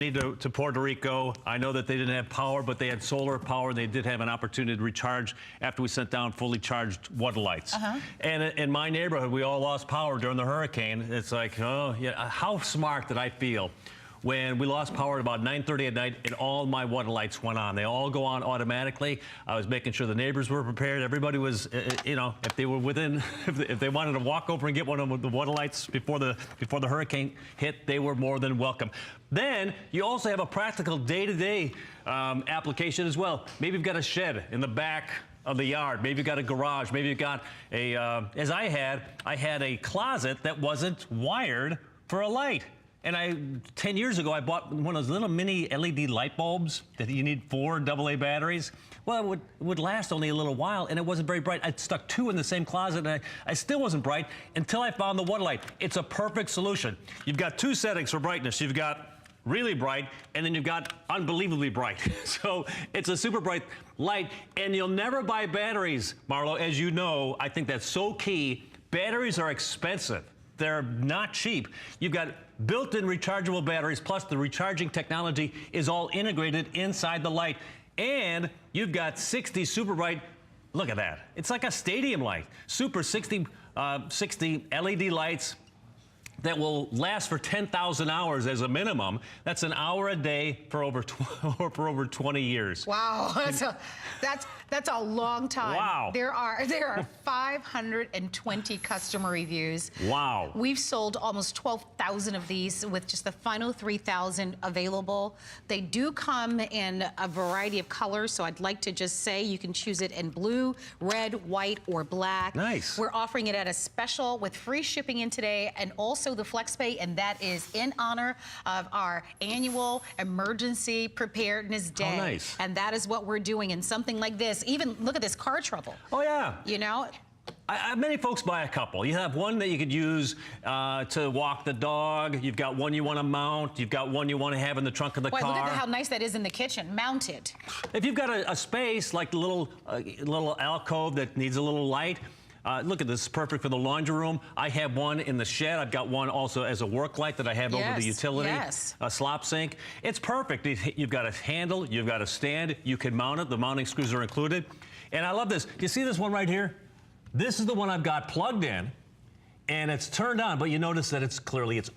To Puerto Rico. I know that they didn't have power, but they had solar power. They did have an opportunity to recharge after we sent down fully charged water lights. And in my neighborhood, we all lost power during the hurricane. It's like, oh, yeah, how smart did I feel when we lost power at about 9:30 at night and all my water lights went on. They all go on automatically. I was making sure the neighbors were prepared. Everybody was, you know, if they were within, if they wanted to walk over and get one of the water lights before the hurricane hit, they were more than welcome. Then you also have a practical day-to-day application as well. Maybe you've got a shed in the back of the yard. Maybe you've got a garage. Maybe you've got a, as I had a closet that wasn't wired for a light. And 10 years ago, I bought one of those little mini LED light bulbs that you need 4 AA batteries. Well, it would last only a little while, and it wasn't very bright. I stuck 2 in the same closet, and I still wasn't bright until I found the water light. It's a perfect solution. You've got 2 settings for brightness. You've got really bright, and then you've got unbelievably bright. So it's a super bright light, and you'll never buy batteries, Marlo, as you know. I think that's so key. Batteries are expensive. They're not cheap. You've got built-in rechargeable batteries, plus the recharging technology is all integrated inside the light. And you've got 60 super bright, look at that. It's like a stadium light. Super 60 LED lights that will last for 10,000 hours as a minimum. That's an hour a day for over 20 years. Wow, that's a long time. Wow. There are 520 customer reviews. Wow. We've sold almost 12,000 of these with just the final 3,000 available. They do come in a variety of colors, so I'd like to just say you can choose it in blue, red, white, or black. Nice. We're offering it at a special with free shipping in today, and also the FlexPay, and that is in honor of our annual emergency preparedness day. Oh, nice. And that is what we're doing in something like this. Even look at this car trouble. Oh, yeah. You know? Many folks buy a couple. You have one that you could use to walk the dog. You've got one you want to mount. You've got one you want to have in the trunk of the car. Look at how nice that is in the kitchen, mounted. If you've got a space like the little alcove that needs a little light, look at this, it's perfect for the laundry room. I have one in the shed. I've got one also as a work light that I have over the utility, a slop sink. It's perfect. You've got a handle, you've got a stand, you can mount it. The mounting screws are included. And I love this. Do you see this one right here? This is the one I've got plugged in, and it's turned on, but you notice that it's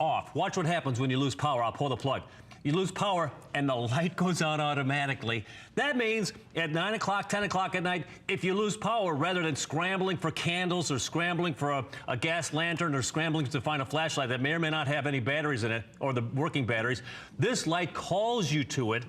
off. Watch what happens when you lose power. I'll pull the plug. You lose power, and the light goes on automatically. That means at 9 o'clock, 10 o'clock at night, if you lose power, rather than scrambling for candles or scrambling for a gas lantern or scrambling to find a flashlight that may or may not have any batteries in it, or the working batteries, this light calls you to it.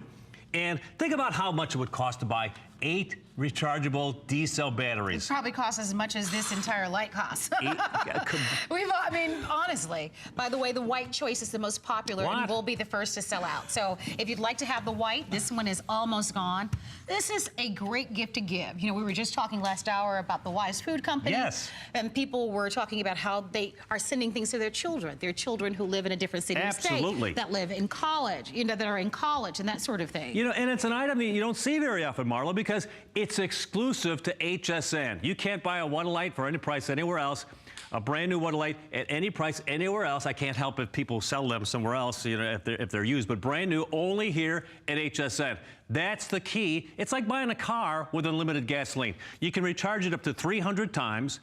And think about how much it would cost to buy 8 rechargeable D-cell batteries. It probably costs as much as this entire light costs. I mean, honestly. By the way, the white choice is the most popular and will be the first to sell out. So if you'd like to have the white, this one is almost gone. This is a great gift to give. You know, we were just talking last hour about the Wise Food Company. Yes. And people were talking about how they are sending things to their children who live in a different city or state, that live in college, you know, that are in college and that sort of thing. You know, and it's an item that you don't see very often, Marlo, because it's exclusive to HSN. You can't buy a water light for any price anywhere else. A brand new water light at any price anywhere else. I can't help if people sell them somewhere else, you know, if they're used, but brand new only here at HSN. That's the key. It's like buying a car with unlimited gasoline. You can recharge it up to 300 times.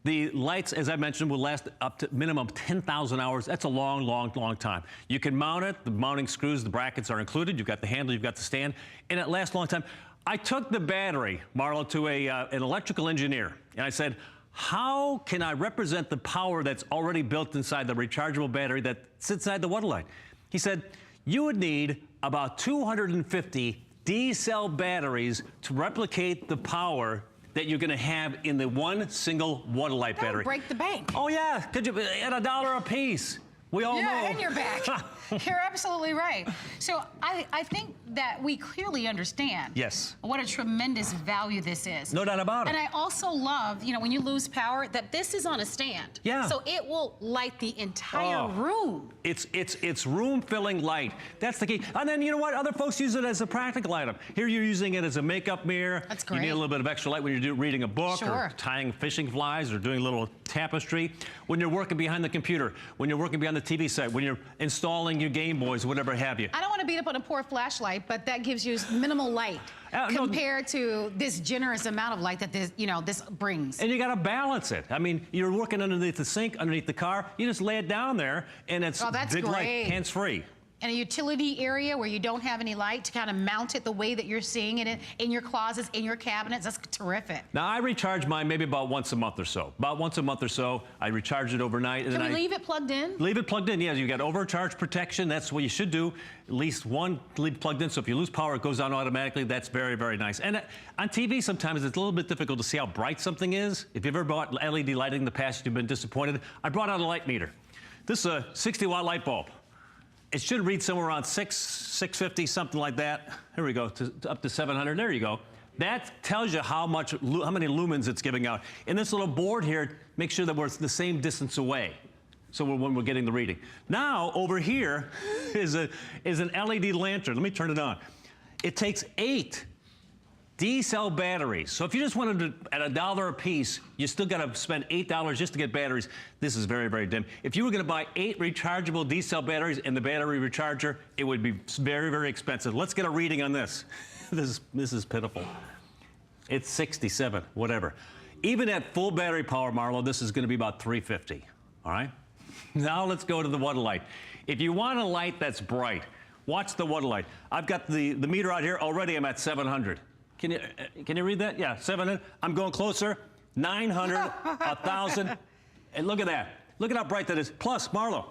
The lights, as I mentioned, will last up to minimum 10,000 hours. That's a long, long, long time. You can mount it. The mounting screws, the brackets are included. You've got the handle, you've got the stand, and it lasts a long time. I took the battery, Marlo, to an electrical engineer, and I said, how can I represent the power that's already built inside the rechargeable battery that sits inside the water light? He said, you would need about 250 D-cell batteries to replicate the power that you're going to have in the one single water light battery. Break the bank. Oh, yeah, could you, at $1 a piece. We all know. Yeah, and you're back. You're absolutely right. So I think that we clearly understand what a tremendous value this is. No doubt about it. And I also love, you know, when you lose power, that this is on a stand. Yeah. So it will light the entire room. It's room-filling light. That's the key. And then, you know what? Other folks use it as a practical item. Here you're using it as a makeup mirror. That's great. You need a little bit of extra light when you're reading a book or tying fishing flies or doing a little tapestry. When you're working behind the computer, when you're working behind the TV set, when you're installing your Game Boys, whatever have you. I don't want to beat up on a poor flashlight, but that gives you minimal light compared to this generous amount of light that this, this brings. And you got to balance it. I mean, you're working underneath the sink, underneath the car. You just lay it down there, and it's big light, hands-free. In a utility area where you don't have any light to kind of mount it the way that you're seeing it in your closets, in your cabinets, that's terrific. Now, I recharge mine maybe about once a month or so. About once a month or so, I recharge it overnight. And Can we leave it plugged in? Leave it plugged in, yeah. You got overcharge protection. That's what you should do. At least one, leave it plugged in. So if you lose power, it goes on automatically. That's very, very nice. And on TV, sometimes it's a little bit difficult to see how bright something is. If you've ever bought LED lighting in the past, you've been disappointed. I brought out a light meter. This is a 60-watt light bulb. It should read somewhere around 650, something like that. Here we go, up to 700. There you go. That tells you how many lumens it's giving out. And this little board here makes sure that we're the same distance away. So when we're getting the reading. Now over here is an LED lantern. Let me turn it on. It takes 8 D-cell batteries. So if you just wanted to, at $1 a piece, you still got to spend $8 just to get batteries. This is very, very dim. If you were going to buy 8 rechargeable D-cell batteries and the battery recharger, it would be very, very expensive. Let's get a reading on this. This is pitiful. It's 67, whatever. Even at full battery power, Marlo, this is going to be about 350. All right? Now let's go to the water light. If you want a light that's bright, watch the water light. I've got the meter out here. Already I'm at 700. Can you read that? Yeah, 700. I'm going closer. 900, 1,000. And look at that. Look at how bright that is. Plus, Marlo,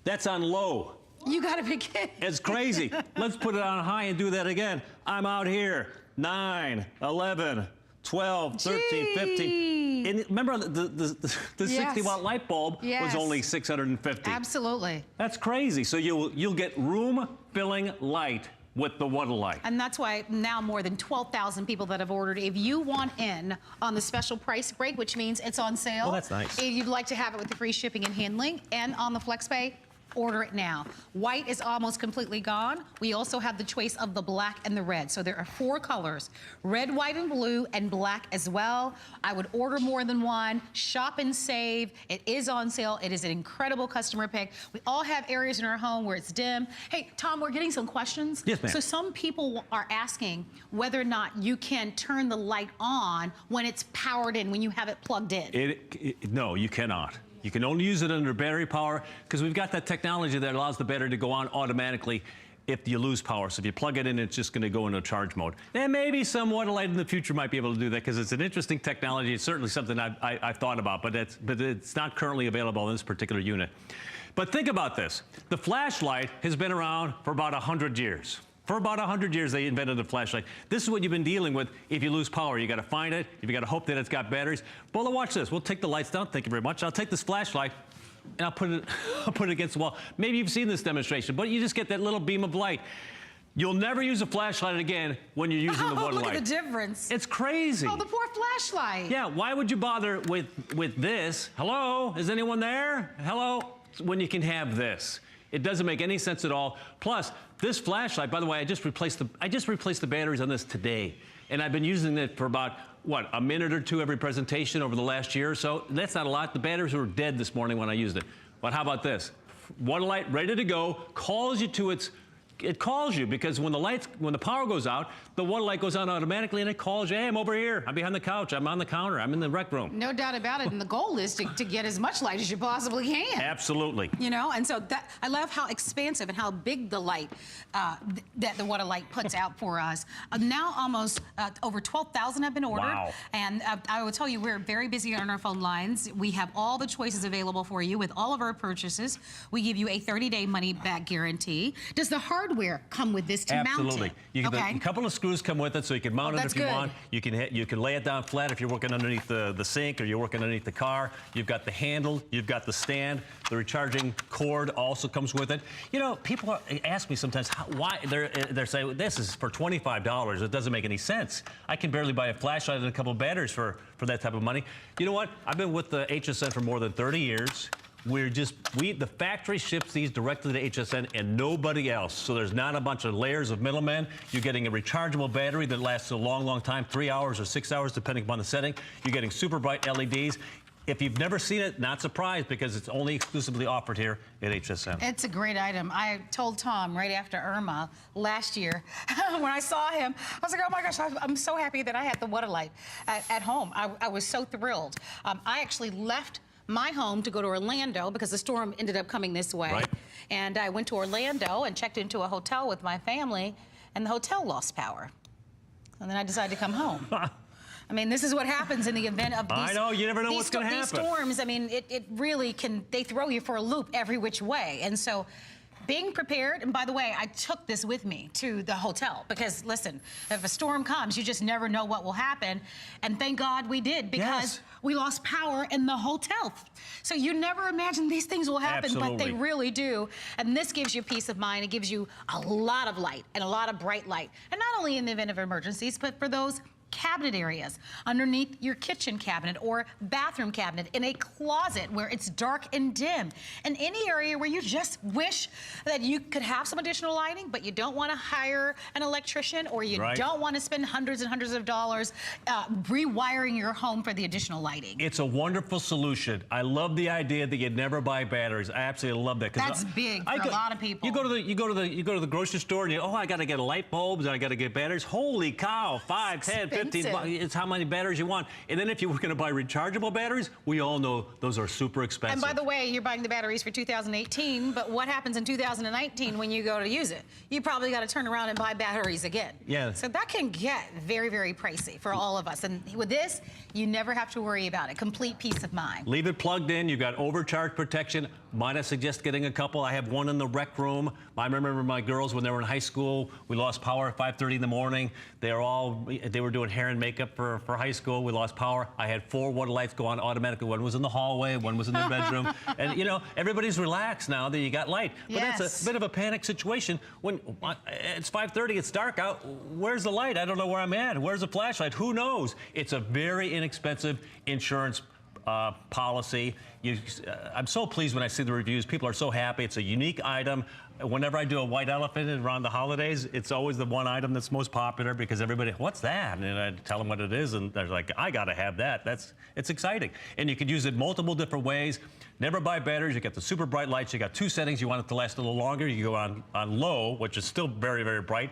that's on low. You got to be kidding. It's crazy. Let's put it on high and do that again. I'm out here. 9, 11, 12, 13, 15. And remember, the 60-watt light bulb was only 650. Absolutely. That's crazy. So you'll get room-filling light with the water light. And that's why now more than 12,000 people that have ordered. If you want in on the special price break, which means it's on sale. Oh, that's nice. If you'd like to have it with the free shipping and handling and on the FlexPay, order it now. White is almost completely gone. We also have the choice of the black and the red. So there are 4 colors, red, white, and blue, and black as well. I would order more than one. Shop and save. It is on sale. It is an incredible customer pick. We all have areas in our home where it's dim. Hey, Tom, we're getting some questions. Yes, ma'am. So some people are asking whether or not you can turn the light on when it's powered in, when you have it plugged in. No, you cannot. You can only use it under battery power because we've got that technology that allows the battery to go on automatically if you lose power. So if you plug it in, it's just going to go into charge mode. And maybe some water light in the future might be able to do that because it's an interesting technology. It's certainly something I've thought about, but it's not currently available in this particular unit. But think about this. The flashlight has been around for about 100 years. For about 100 years, they invented the flashlight. This is what you've been dealing with if you lose power. You got to find it. You've got to hope that it's got batteries. Well, watch this. We'll take the lights down. Thank you very much. I'll take this flashlight and I'll put it against the wall. Maybe you've seen this demonstration, but you just get that little beam of light. You'll never use a flashlight again when you're using the water light. Look at the difference. It's crazy. Oh, the poor flashlight. Yeah, why would you bother with this? Hello? Is anyone there? Hello? When you can have this. It doesn't make any sense at all. Plus, this flashlight, by the way, I just replaced the batteries on this today. And I've been using it for about, what, a minute or two every presentation over the last year or so. That's not a lot. The batteries were dead this morning when I used it. But how about this? Water light ready to go, calls you to it calls you because when the power goes out, the water light goes on automatically and it calls you. Hey, I'm over here. I'm behind the couch. I'm on the counter. I'm in the rec room. No doubt about it. And the goal is to get as much light as you possibly can. Absolutely. You know, and so I love how expansive and how big the light that the water light puts out for us. Now almost over 12,000 have been ordered. Wow. And I will tell you, we're very busy on our phone lines. We have all the choices available for you with all of our purchases. We give you a 30-day money-back guarantee. Does the hardware come with this to mount it? Absolutely. A couple of screws come with it, so you can mount it if you want. You can lay it down flat if you're working underneath the sink or you're working underneath the car. You've got the handle, you've got the stand. The recharging cord also comes with it. You know, people ask me sometimes why they're saying this is for $25. It doesn't make any sense. I can barely buy a flashlight and a couple of batteries for that type of money. You know what? I've been with the HSN for more than 30 years. The factory ships these directly to HSN and nobody else. So there's not a bunch of layers of middlemen. You're getting a rechargeable battery that lasts a long, long time, 3 hours or 6 hours, depending upon the setting. You're getting super bright LEDs. If you've never seen it, not surprised, because it's only exclusively offered here at HSN. It's a great item. I told Tom right after Irma last year, when I saw him, I was like, oh my gosh, I'm so happy that I had the water light at home. I was so thrilled. I actually left my home to go to Orlando because the storm ended up coming this way. Right. And I went to Orlando and checked into a hotel with my family, and the hotel lost power. And then I decided to come home. I mean, this is what happens in the event of these... I know, you never know what's going to happen. These storms, I mean, it really can... They throw you for a loop every which way. And so being prepared, and by the way, I took this with me to the hotel because, listen, if a storm comes, you just never know what will happen. And thank God we did, because we lost power in the hotel. So you never imagine these things will happen, but they really do. And this gives you peace of mind. It gives you a lot of light and a lot of bright light. And not only in the event of emergencies, but for those cabinet areas underneath your kitchen cabinet or bathroom cabinet, in a closet where it's dark and dim, in any area where you just wish that you could have some additional lighting, but you don't want to hire an electrician, or you don't want to spend hundreds and hundreds of dollars rewiring your home for the additional lighting. It's a wonderful solution. I love the idea that you'd never buy batteries. I absolutely love that. That's big for a lot of people. You go to the grocery store and I got to get light bulbs and I got to get batteries. Holy cow, 5, 10, 15 bucks. It's how many batteries you want. And then if you were going to buy rechargeable batteries, we all know those are super expensive. And by the way, you're buying the batteries for 2018, but what happens in 2019 when you go to use it? You probably got to turn around and buy batteries again. Yeah. So that can get very, very pricey for all of us. And with this, you never have to worry about it. Complete peace of mind. Leave it plugged in. You've got overcharge protection. Might I suggest getting a couple? I have one in the rec room. I remember my girls when they were in high school. We lost power at 5:30 in the morning. They were doing hair and makeup for high school. We lost power. I had 4 water lights go on automatically. One was in the hallway, one was in the bedroom. And you know, everybody's relaxed now that you got light. But that's a bit of a panic situation. When it's 5:30, it's dark out. Where's the light? I don't know where I'm at. Where's the flashlight? Who knows? It's a very inexpensive insurance policy. I'm so pleased when I see the reviews. People are so happy. It's a unique item. Whenever I do a white elephant around the holidays, it's always the one item that's most popular because everybody, what's that? And I tell them what it is, and they're like, I gotta have that. It's exciting. And you could use it multiple different ways. Never buy batteries. You got the super bright lights. You got 2 settings. You want it to last a little longer. You go on low, which is still very, very bright,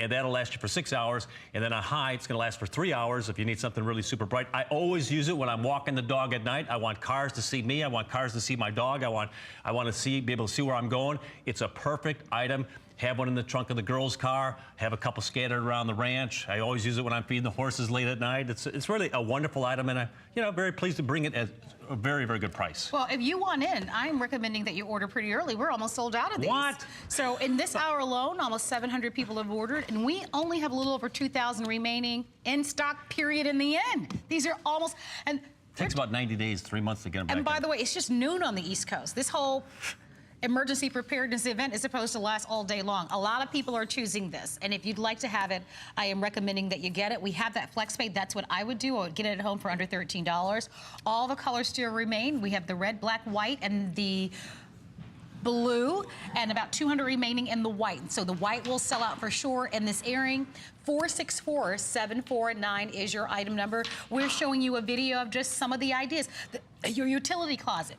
and that'll last you for 6 hours. And then on high, it's gonna last for 3 hours if you need something really super bright. I always use it when I'm walking the dog at night. I want cars to see me. I want cars to see my dog. I want to be able to see where I'm going. It's a perfect item. Have one in the trunk of the girls' car. Have a couple scattered around the ranch. I always use it when I'm feeding the horses late at night. It's really a wonderful item, and I'm very pleased to bring it at a very, very good price. Well, if you want in, I'm recommending that you order pretty early. We're almost sold out of these. What? So in this hour alone, almost 700 people have ordered, and we only have a little over 2,000 remaining in stock, period, in the end. These are almost... and it takes about 90 days, 3 months to get them back. And by the way, it's just noon on the East Coast. This whole emergency preparedness event is supposed to last all day long. A lot of people are choosing this, and if you'd like to have it, I am recommending that you get it. We have that flex pay. That's what I would do. I would get it at home for under $13. All the colors still remain. We have the red, black, white, and the blue, and about 200 remaining in the white. So the white will sell out for sure in this airing. 464-749 is your item number. We're showing you a video of just some of the ideas. Your utility closet.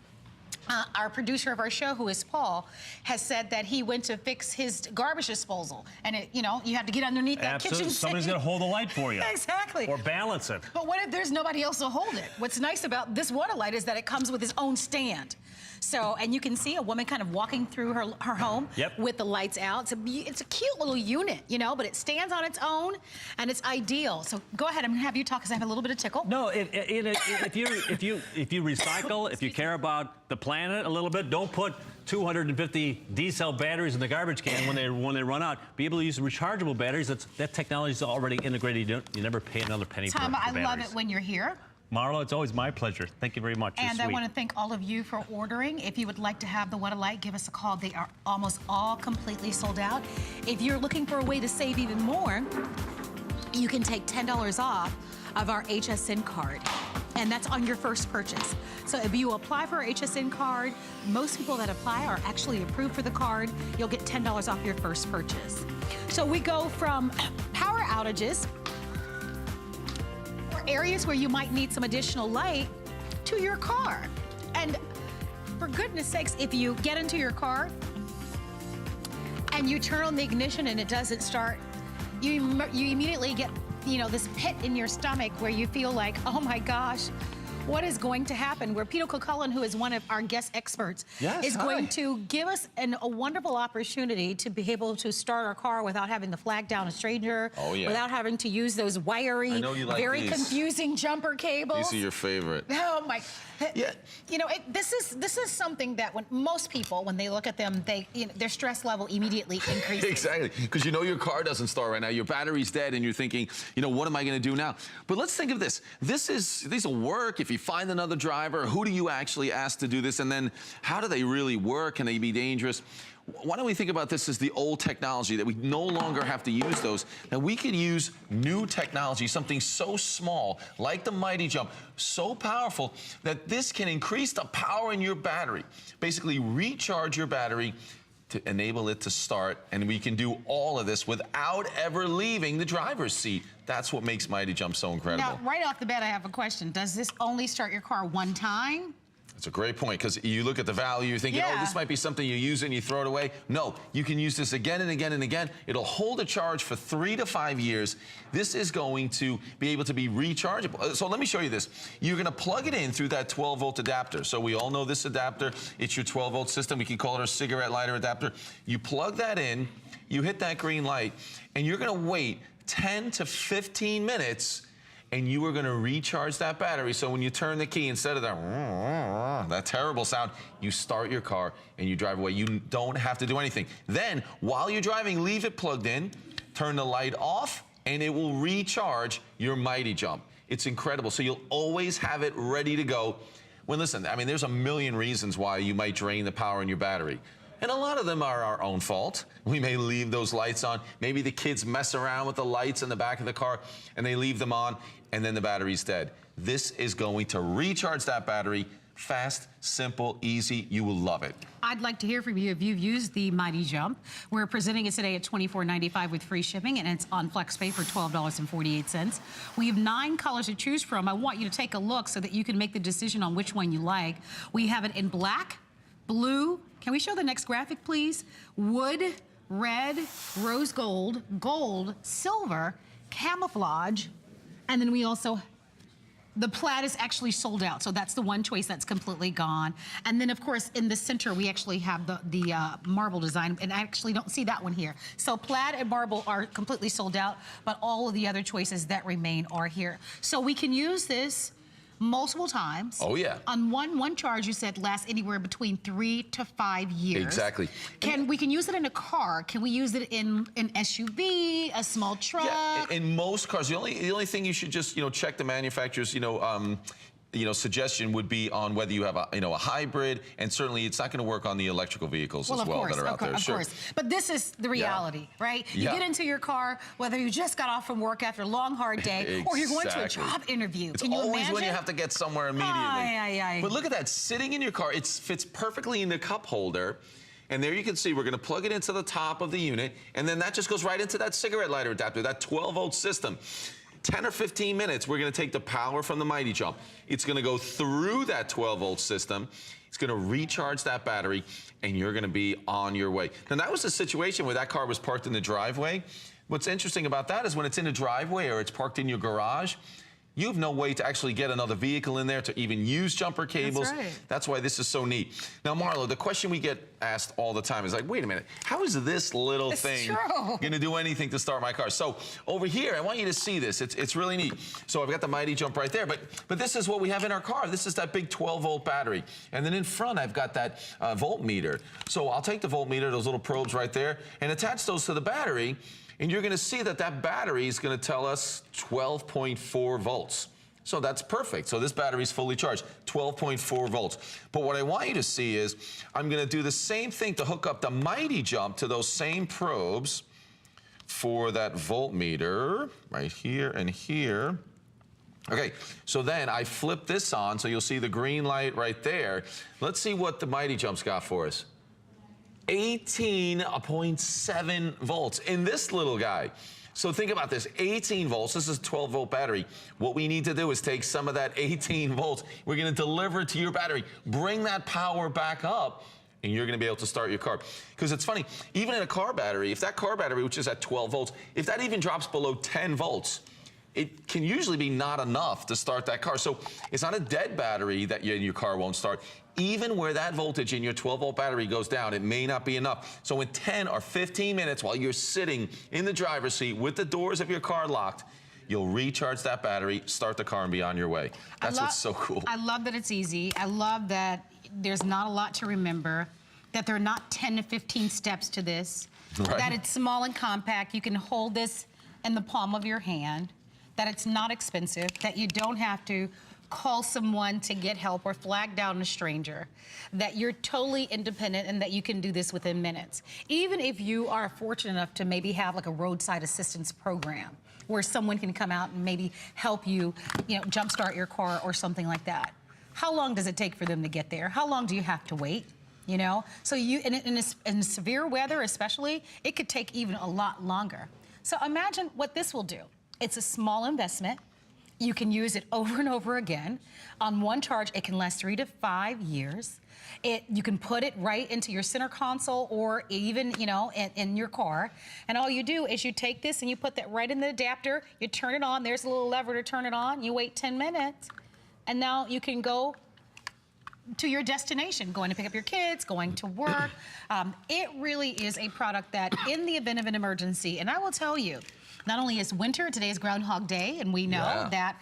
Our producer of our show, who is Paul, has said that he went to fix his garbage disposal, and you have to get underneath that kitchen sink. Somebody's going to hold the light for you. Exactly. Or balance it. But what if there's nobody else to hold it? What's nice about this water light is that it comes with its own stand. So, and you can see a woman kind of walking through her home with the lights out. It's a cute little unit, but it stands on its own, and it's ideal. So go ahead, I'm gonna have you talk because I have a little bit of tickle. No, if you recycle, if you care about the planet a little bit, don't put 250 D-cell batteries in the garbage can when they run out. Be able to use rechargeable batteries. That technology is already integrated. You never pay another penny for batteries. Tom, I love it when you're here. Marlo, it's always my pleasure. Thank you very much. And I want to thank all of you for ordering. If you would like to have the What a Light, give us a call. They are almost all completely sold out. If you're looking for a way to save even more, you can take $10 off of our HSN card, and that's on your first purchase. So if you apply for our HSN card, most people that apply are actually approved for the card. You'll get $10 off your first purchase. So we go from power outages, areas where you might need some additional light, into your car. And for goodness sakes, if you get into your car and you turn on the ignition and it doesn't start, you immediately get, you know, this pit in your stomach where you feel like, oh my gosh, what is going to happen? Where Peter Cullen, who is one of our guest experts, is going to give us a wonderful opportunity to be able to start our car without having to flag down a stranger, without having to use those wiry, very confusing jumper cables. These are your favorite. Oh my. You know, this is something that when most people, when they look at them, their stress level immediately increases. Exactly, because you know your car doesn't start right now. Your battery's dead, and you're thinking, you know, what am I going to do now? But let's think of this. These will work if you find another driver. Who do you actually ask to do this? And then how do they really work? Can they be dangerous? Why don't we think about this as the old technology, that we no longer have to use those, that we can use new technology, something so small, like the Mighty Jump, so powerful that this can increase the power in your battery, basically recharge your battery to enable it to start, and we can do all of this without ever leaving the driver's seat. That's what makes Mighty Jump so incredible. Now, right off the bat, I have a question. Does this only start your car one time? It's a great point, because you look at the value, you're thinking, oh, this might be something you use and you throw it away. No, you can use this again and again and again. It'll hold a charge for 3 to 5 years. This is going to be able to be rechargeable. So let me show you this. You're going to plug it in through that 12-volt adapter. So we all know this adapter. It's your 12-volt system. We can call it our cigarette lighter adapter. You plug that in, you hit that green light, and you're going to wait 10 to 15 minutes, and you are going to recharge that battery. So when you turn the key, instead of that terrible sound, you start your car and you drive away. You don't have to do anything. Then, while you're driving, leave it plugged in, turn the light off, and it will recharge your Mighty Jump. It's incredible. So you'll always have it ready to go. When, listen, I mean, there's a million reasons why you might drain the power in your battery. And a lot of them are our own fault. We may leave those lights on. Maybe the kids mess around with the lights in the back of the car and they leave them on, and then the battery's dead. This is going to recharge that battery. Fast, simple, easy. You will love it. I'd like to hear from you if you've used the Mighty Jump. We're presenting it today at $24.95 with free shipping, and it's on FlexPay for $12.48. We have 9 colors to choose from. I want you to take a look so that you can make the decision on which one you like. We have it in black, blue. Can we show the next graphic, please? Wood, red, rose gold, gold, silver, camouflage, and then we also, the plaid is actually sold out, so that's the one choice that's completely gone. And then, of course, in the center, we actually have the marble design, and I actually don't see that one here. So plaid and marble are completely sold out, but all of the other choices that remain are here. So we can use this multiple times. Oh, yeah. On one charge, you said lasts anywhere between 3 to 5 years. Exactly. We can use it in a car. Can we use it in an SUV, a small truck? Yeah, in most cars. The only thing you should just, check the manufacturer's, suggestion would be on whether you have a hybrid, and certainly it's not going to work on the electrical vehicles as well that are out there. Of course. But this is the reality, right? You get into your car, whether you just got off from work after a long, hard day, or you're going to a job interview. It's Can you always imagine? when you have to get somewhere immediately. But look at that, sitting in your car, it fits perfectly in the cup holder. And there you can see we're going to plug it into the top of the unit, and then that just goes right into that cigarette lighter adapter, that 12-volt system. 10 or 15 minutes, we're going to take the power from the Mighty Jump. It's going to go through that 12-volt system. It's going to recharge that battery, and you're going to be on your way. Now, that was a situation where that car was parked in the driveway. What's interesting about that is when it's in a driveway or it's parked in your garage, you have no way to actually get another vehicle in there to even use jumper cables. That's right. That's why this is so neat. Now, Marlo, the question we get asked all the time is like, wait a minute, how is this little thing going to do anything to start my car? So over here, I want you to see this. It's really neat. So I've got the Mighty Jump right there, but this is what we have in our car. This is that big 12-volt battery. And then in front, I've got that voltmeter. So I'll take the voltmeter, those little probes right there, and attach those to the battery. And you're going to see that that battery is going to tell us 12.4 volts. So that's perfect. So this battery is fully charged, 12.4 volts. But what I want you to see is I'm going to do the same thing to hook up the Mighty Jump to those same probes for that voltmeter right here and here. Okay, so then I flip this on, so you'll see the green light right there. Let's see what the Mighty Jump's got for us. 18.7 volts in this little guy. So think about this, 18 volts, this is a 12-volt battery. What we need to do is take some of that 18 volts, we're gonna deliver it to your battery, bring that power back up, and you're gonna be able to start your car. Because it's funny, even in a car battery, if that car battery, which is at 12 volts, if that even drops below 10 volts, it can usually be not enough to start that car. So it's not a dead battery that your car won't start. Even where that voltage in your 12-volt battery goes down, it may not be enough. So in 10 or 15 minutes while you're sitting in the driver's seat with the doors of your car locked, you'll recharge that battery, start the car, and be on your way. That's what's so cool. I love that it's easy. I love that there's not a lot to remember, that there are not 10 to 15 steps to this, that it's small and compact. You can hold this in the palm of your hand, that it's not expensive, that you don't have to call someone to get help or flag down a stranger, that you're totally independent and that you can do this within minutes. Even if you are fortunate enough to maybe have like a roadside assistance program where someone can come out and maybe help you, jumpstart your car or something like that. How long does it take for them to get there? How long do you have to wait? So in severe weather especially, it could take even a lot longer. So imagine what this will do. It's a small investment. You can use it over and over again. On one charge, it can last 3 to 5 years. You can put it right into your center console or even, in your car. And all you do is you take this and you put that right in the adapter, you turn it on, there's a little lever to turn it on, you wait 10 minutes, and now you can go to your destination, going to pick up your kids, going to work. It really is a product that in the event of an emergency, and I will tell you, not only is winter, today is Groundhog Day, and we know that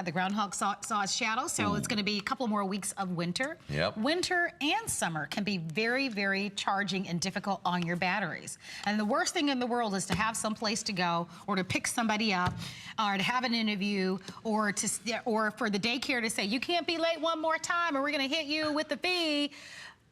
the groundhog saw its shadow, so it's going to be a couple more weeks of winter. Winter and summer can be very, very charging and difficult on your batteries. And the worst thing in the world is to have some place to go, or to pick somebody up, or to have an interview, or for the daycare to say, you can't be late one more time, or we're going to hit you with the fee.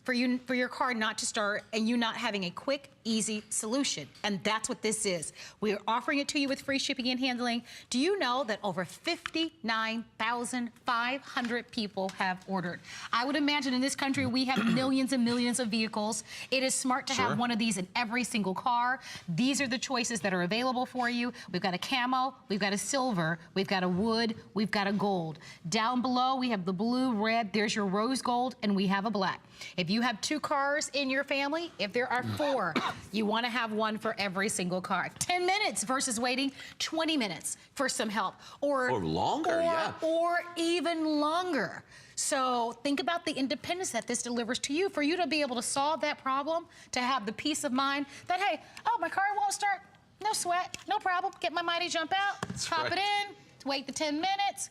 For your car not to start and you not having a quick, easy solution. And that's what this is. We're offering it to you with free shipping and handling. Do you know that over 59,500 people have ordered? I would imagine in this country we have millions and millions of vehicles. It is smart to have one of these in every single car. These are the choices that are available for you. We've got a camo, we've got a silver, we've got a wood, we've got a gold. Down below we have the blue, red, there's your rose gold, and we have a black. If you have 2 cars in your family, if there are 4, you want to have one for every single car. 10 minutes versus waiting 20 minutes for some help. Or longer, or even longer. So think about the independence that this delivers to you, for you to be able to solve that problem, to have the peace of mind that, hey, my car won't start. No sweat, no problem. Get my Mighty Jump out, pop it in, wait the 10 minutes,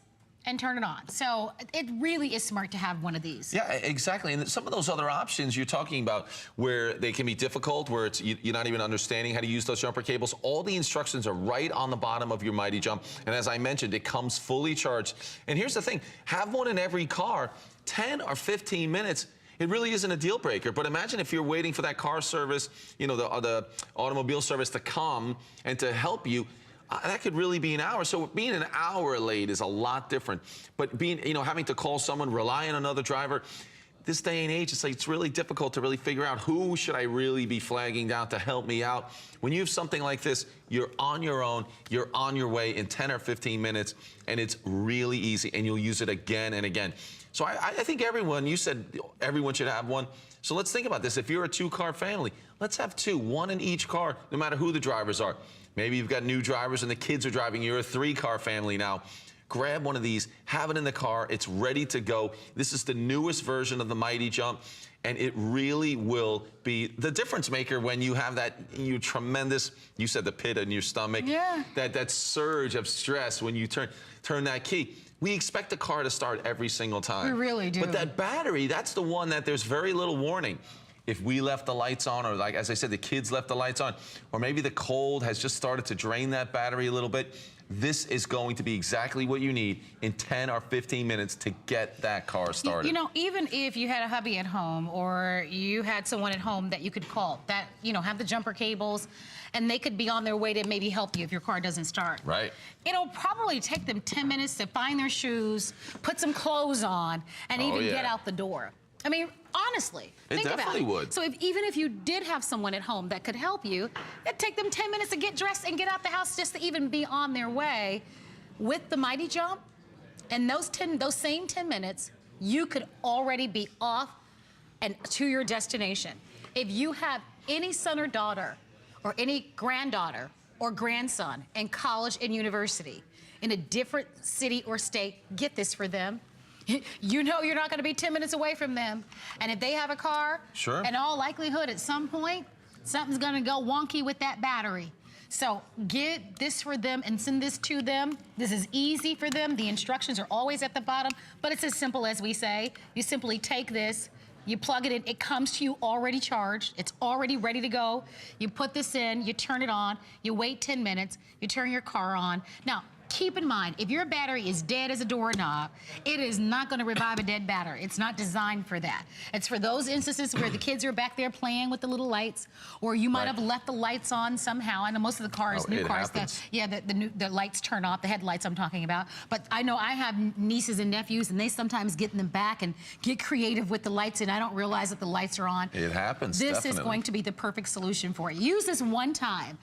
and turn it on. So it really is smart to have one of these. Yeah, exactly. And some of those other options you're talking about where they can be difficult, where you're not even understanding how to use those jumper cables, all the instructions are right on the bottom of your Mighty Jump. And as I mentioned, it comes fully charged. And here's the thing, have one in every car, 10 or 15 minutes. It really isn't a deal breaker, but imagine if you're waiting for that car service, the automobile service to come and to help you. That could really be an hour. So being an hour late is a lot different. But being, having to call someone, rely on another driver, this day and age, it's really difficult to really figure out who should I really be flagging down to help me out. When you have something like this, you're on your own, you're on your way in 10 or 15 minutes, and it's really easy, and you'll use it again and again. So I think everyone, you said everyone should have one. So let's think about this. If you're a 2-car family, let's have 2, one in each car, no matter who the drivers are. Maybe you've got new drivers and the kids are driving. You're a 3-car family now. Grab one of these, have it in the car. It's ready to go. This is the newest version of the Mighty Jump, and it really will be the difference maker when you have that tremendous, you said the pit in your stomach, that surge of stress when you turn that key. We expect the car to start every single time. We really do. But that battery, that's the one that there's very little warning. If we left the lights on, or like, as I said, the kids left the lights on, or maybe the cold has just started to drain that battery a little bit, this is going to be exactly what you need in 10 or 15 minutes to get that car started. Even if you had a hubby at home, or you had someone at home that you could call, that, have the jumper cables, and they could be on their way to maybe help you if your car doesn't start. Right. It'll probably take them 10 minutes to find their shoes, put some clothes on, and even get out the door. I mean, honestly, think about it. It definitely would. So even if you did have someone at home that could help you, it'd take them 10 minutes to get dressed and get out the house just to even be on their way. With the Mighty Jump, and those same 10 minutes, you could already be off and to your destination. If you have any son or daughter, or any granddaughter or grandson in college and university in a different city or state, get this for them. You know you're not going to be 10 minutes away from them. And if they have a car, sure, in all likelihood, at some point, something's going to go wonky with that battery. So get this for them and send this to them. This is easy for them. The instructions are always at the bottom, but it's as simple as we say. You simply take this, you plug it in, it comes to you already charged, it's already ready to go. You put this in, you turn it on, you wait 10 minutes, you turn your car on. Now, keep in mind, if your battery is dead as a doorknob, it is not going to revive a dead battery. It's not designed for that. It's for those instances where the kids are back there playing with the little lights, or you might have left the lights on somehow. I know most of the cars, new cars, the lights turn off, the headlights I'm talking about. But I know I have nieces and nephews, and they sometimes get in the back and get creative with the lights, and I don't realize that the lights are on. It happens, This is going to be the perfect solution for it. Use this one time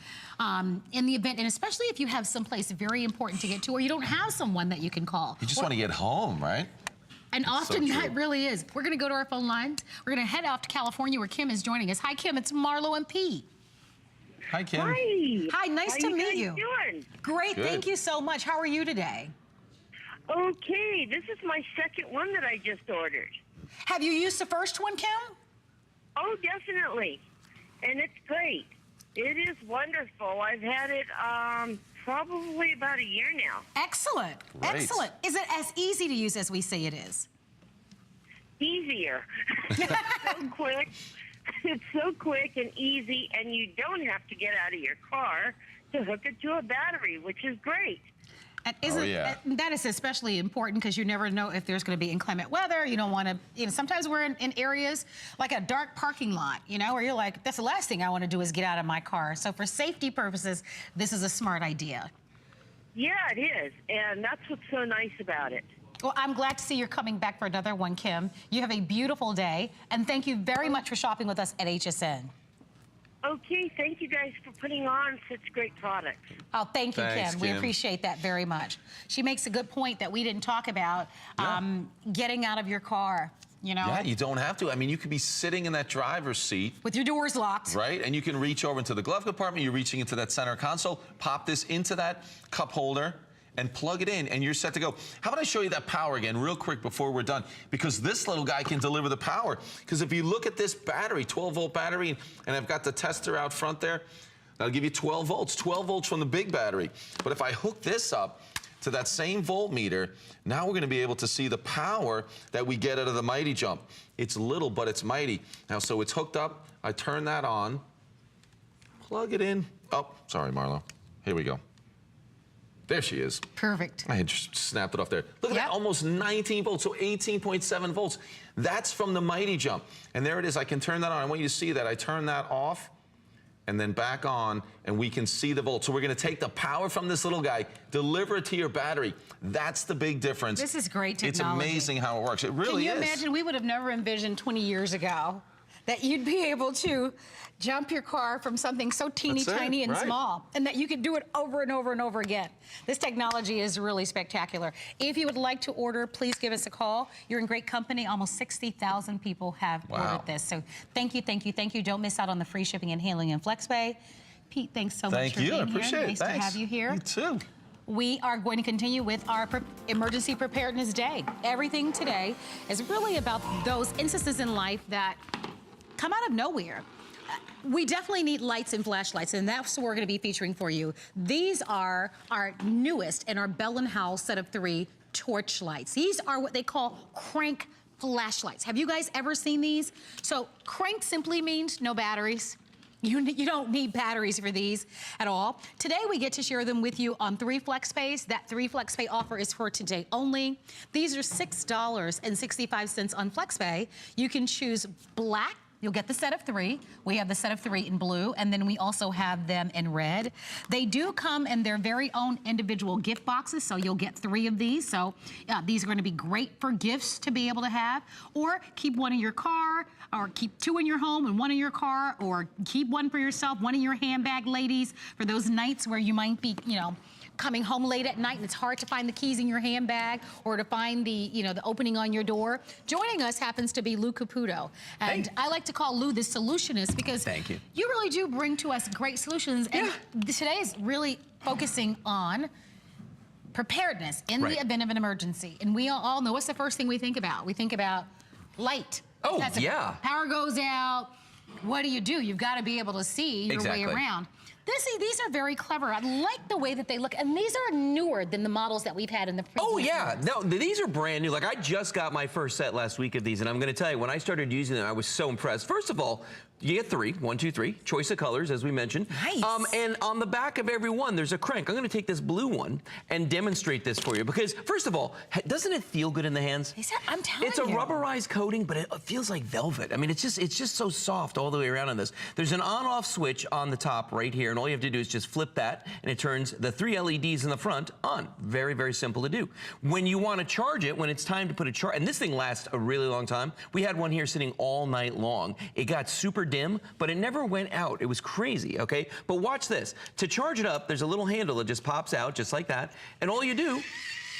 in the event, and especially if you have someplace very important to get to, or you don't have someone that you can call. You just want to get home, right? And often that really is. We're going to go to our phone lines. We're going to head off to California where Kim is joining us. Hi, Kim. It's Marlo and Pete. Hi, Kim. Hi. Hi, nice to meet you. How you doing? Great. Good. Thank you so much. How are you today? Okay, this is my second one that I just ordered. Have you used the first one, Kim? Oh, definitely. And it's great. It is wonderful. I've had it probably about a year now. Excellent. Great. Excellent. Is it as easy to use as we say it is? Easier. It's so quick. It's so quick and easy, and you don't have to get out of your car to hook it to a battery, which is great. And that is especially important because you never know if there's going to be inclement weather. You don't want to, sometimes we're in areas like a dark parking lot, where you're like, that's the last thing I want to do is get out of my car. So for safety purposes, this is a smart idea. Yeah, it is. And that's what's so nice about it. Well, I'm glad to see you're coming back for another one, Kim. You have a beautiful day. And thank you very much for shopping with us at HSN. Okay, thank you guys for putting on such great products. Oh, thank you, Thanks, Kim. We Kim. appreciate that very much. She makes a good point that we didn't talk about, getting out of your car, Yeah, you don't have to. I mean, you could be sitting in that driver's seat. with your doors locked. Right, and you can reach over into the glove compartment, you're reaching into that center console, pop this into that cup holder, and plug it in, and you're set to go. How about I show you that power again real quick before we're done? Because this little guy can deliver the power. Because if you look at this battery, 12-volt battery, and I've got the tester out front there, that'll give you 12 volts from the big battery. But if I hook this up to that same voltmeter, now we're gonna be able to see the power that we get out of the Mighty Jump. It's little, but it's mighty. Now, so it's hooked up, I turn that on, plug it in. Oh, sorry, Marlo. Here we go. There she is. Perfect. I had just snapped it off there. Look at that, almost 19 volts, so 18.7 volts. That's from the Mighty Jump. And there it is, I can turn that on. I want you to see that. I turn that off and then back on, and we can see the volts. So we're gonna take the power from this little guy, deliver it to your battery. That's the big difference. This is great technology. It's amazing how it works. It really is. Can you imagine, we would have never envisioned 20 years ago that you'd be able to jump your car from something so teeny tiny and small, and that you could do it over and over and over again. This technology is really spectacular. If you would like to order, please give us a call. You're in great company. Almost 60,000 people have ordered this. So thank you, thank you, thank you. Don't miss out on the free shipping and handling in FlexPay. Pete, thanks so much for being here. Thank you, I appreciate it. Nice to have you here. You too. We are going to continue with our Emergency Preparedness Day. Everything today is really about those instances in life that come out of nowhere. We definitely need lights and flashlights, and that's what we're going to be featuring for you. These are our newest in our Bell & Howell set of 3 torch lights. These are what they call crank flashlights. Have you guys ever seen these? So crank simply means no batteries. You don't need batteries for these at all. Today we get to share them with you on 3 FlexPays. That 3 FlexPay offer is for today only. These are $6.65 on FlexPay. You can choose black, You'll get the set of 3. We have the set of 3 in blue, and then we also have them in red. They do come in their very own individual gift boxes, so you'll get 3 of these. So these are going to be great for gifts to be able to have, or keep one in your car, or keep 2 in your home and 1 in your car, or keep 1 for yourself, 1 in your handbag, ladies, for those nights where you might be, you know, coming home late at night and it's hard to find the keys in your handbag or to find the, you know, the opening on your door. Joining us happens to be Lou Caputo. And I like to call Lou the solutionist because you really do bring to us great solutions. And today is really focusing on preparedness in the event of an emergency. And we all know what's the first thing we think about? We think about light. Oh, yeah. Power goes out. What do? You've got to be able to see your way around. These are very clever. I like the way that they look, and these are newer than the models that we've had in the previous years. No, these are brand new. Like, I just got my first set last week of these, and I'm going to tell you, when I started using them, I was so impressed. First of all, you get 3, 1, 2, 3, choice of colors, as we mentioned. Nice. And on the back of every one, there's a crank. I'm going to take this blue one and demonstrate this for you, because first of all, doesn't it feel good in the hands? I'm telling you. It's a rubberized coating, but it feels like velvet. I mean, it's just so soft all the way around on this. There's an on-off switch on the top right here, and all you have to do is just flip that, and it turns the 3 LEDs in the front on. Very, very simple to do. When you want to charge it, when it's time to put a charge, and this thing lasts a really long time. We had one here sitting all night long. It got super dim, but it never went out. It was crazy, okay? But watch this. To charge it up, there's a little handle that just pops out just like that, and all you do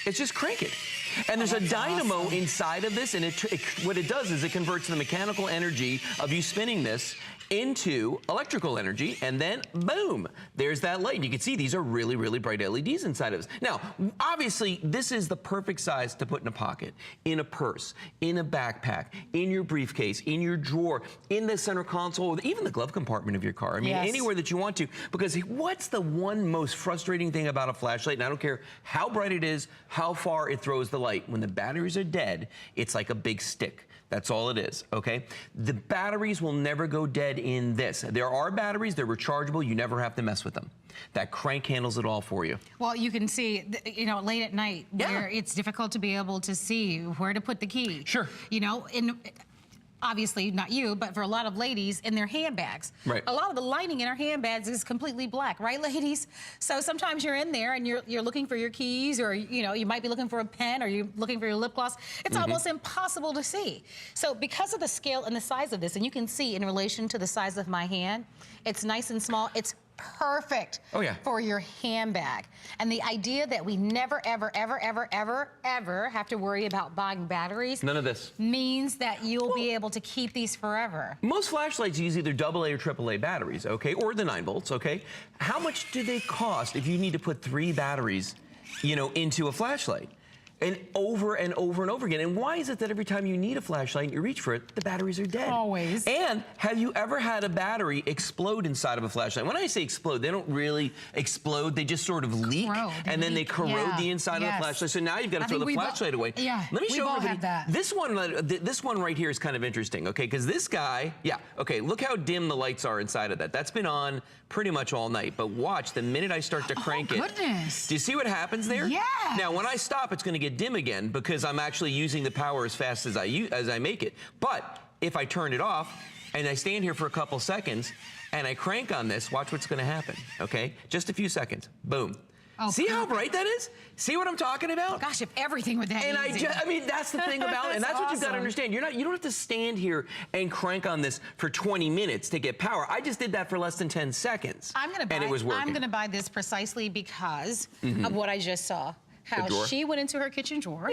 is just crank it. And there's a dynamo inside of this, and what it does is it converts the mechanical energy of you spinning this into electrical energy, and then boom, there's that light. And you can see these are really, really bright LEDs inside of us. Now, obviously, this is the perfect size to put in a pocket, in a purse, in a backpack, in your briefcase, in your drawer, in the center console, even the glove compartment of your car. I mean, anywhere that you want to, because what's the one most frustrating thing about a flashlight? And I don't care how bright it is, how far it throws the light. When the batteries are dead, it's like a big stick. That's all it is, okay? The batteries will never go dead in this. There are batteries, they're rechargeable, you never have to mess with them. That crank handles it all for you. Well, you can see, you know, late at night, where it's difficult to be able to see where to put the key. Sure. You know, obviously not you, but for a lot of ladies in their handbags. Right. A lot of the lining in our handbags is completely black, right, ladies? So sometimes you're in there and you're looking for your keys, or you know, you might be looking for a pen, or you're looking for your lip gloss. It's almost impossible to see. So because of the scale and the size of this, and you can see in relation to the size of my hand, it's nice and small. It's perfect for your handbag. And the idea that we never, ever, ever, ever, ever, ever have to worry about buying batteries. None of this. Means that you'll be able to keep these forever. Most flashlights use either AA or AAA batteries, okay, or the 9 volts, okay? How much do they cost if you need to put 3 batteries, you know, into a flashlight? And over and over and over again. And why is it that every time you need a flashlight and you reach for it, the batteries are dead? Always. And have you ever had a battery explode inside of a flashlight? When I say explode, they don't really explode. They just sort of leak. And then they corrode the inside of the flashlight. So now you've got to throw the flashlight away. Yeah, let me show everybody. That. This one right here is kind of interesting, okay? Because this guy, okay, look how dim the lights are inside of that. That's been on pretty much all night. But watch, the minute I start to crank it. Goodness. Do you see what happens there? Yes. Now, when I stop, it's going to get dim again because I'm actually using the power as fast as I make it. But if I turn it off and I stand here for a couple seconds and I crank on this, watch what's going to happen, okay? Just a few seconds. Boom. Oh, see how bright that is? See what I'm talking about? Gosh, if everything were that easy. I mean, that's the thing about it, and that's what you've got to understand. You don't have to stand here and crank on this for 20 minutes to get power. I just did that for less than 10 seconds, and it was working. I'm going to buy this precisely because of what I just saw. How she went into her kitchen drawer,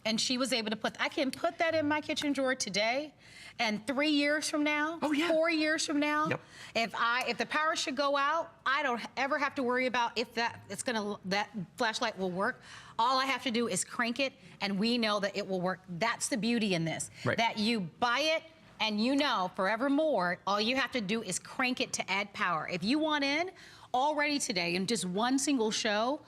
and she was able to I can put that in my kitchen drawer today, and 3 years from now, 4 years from now, if the power should go out, I don't ever have to worry about if that flashlight will work. All I have to do is crank it, and we know that it will work. That's the beauty in this, that you buy it, and you know forevermore, all you have to do is crank it to add power. If you want in, already today, in just one single show,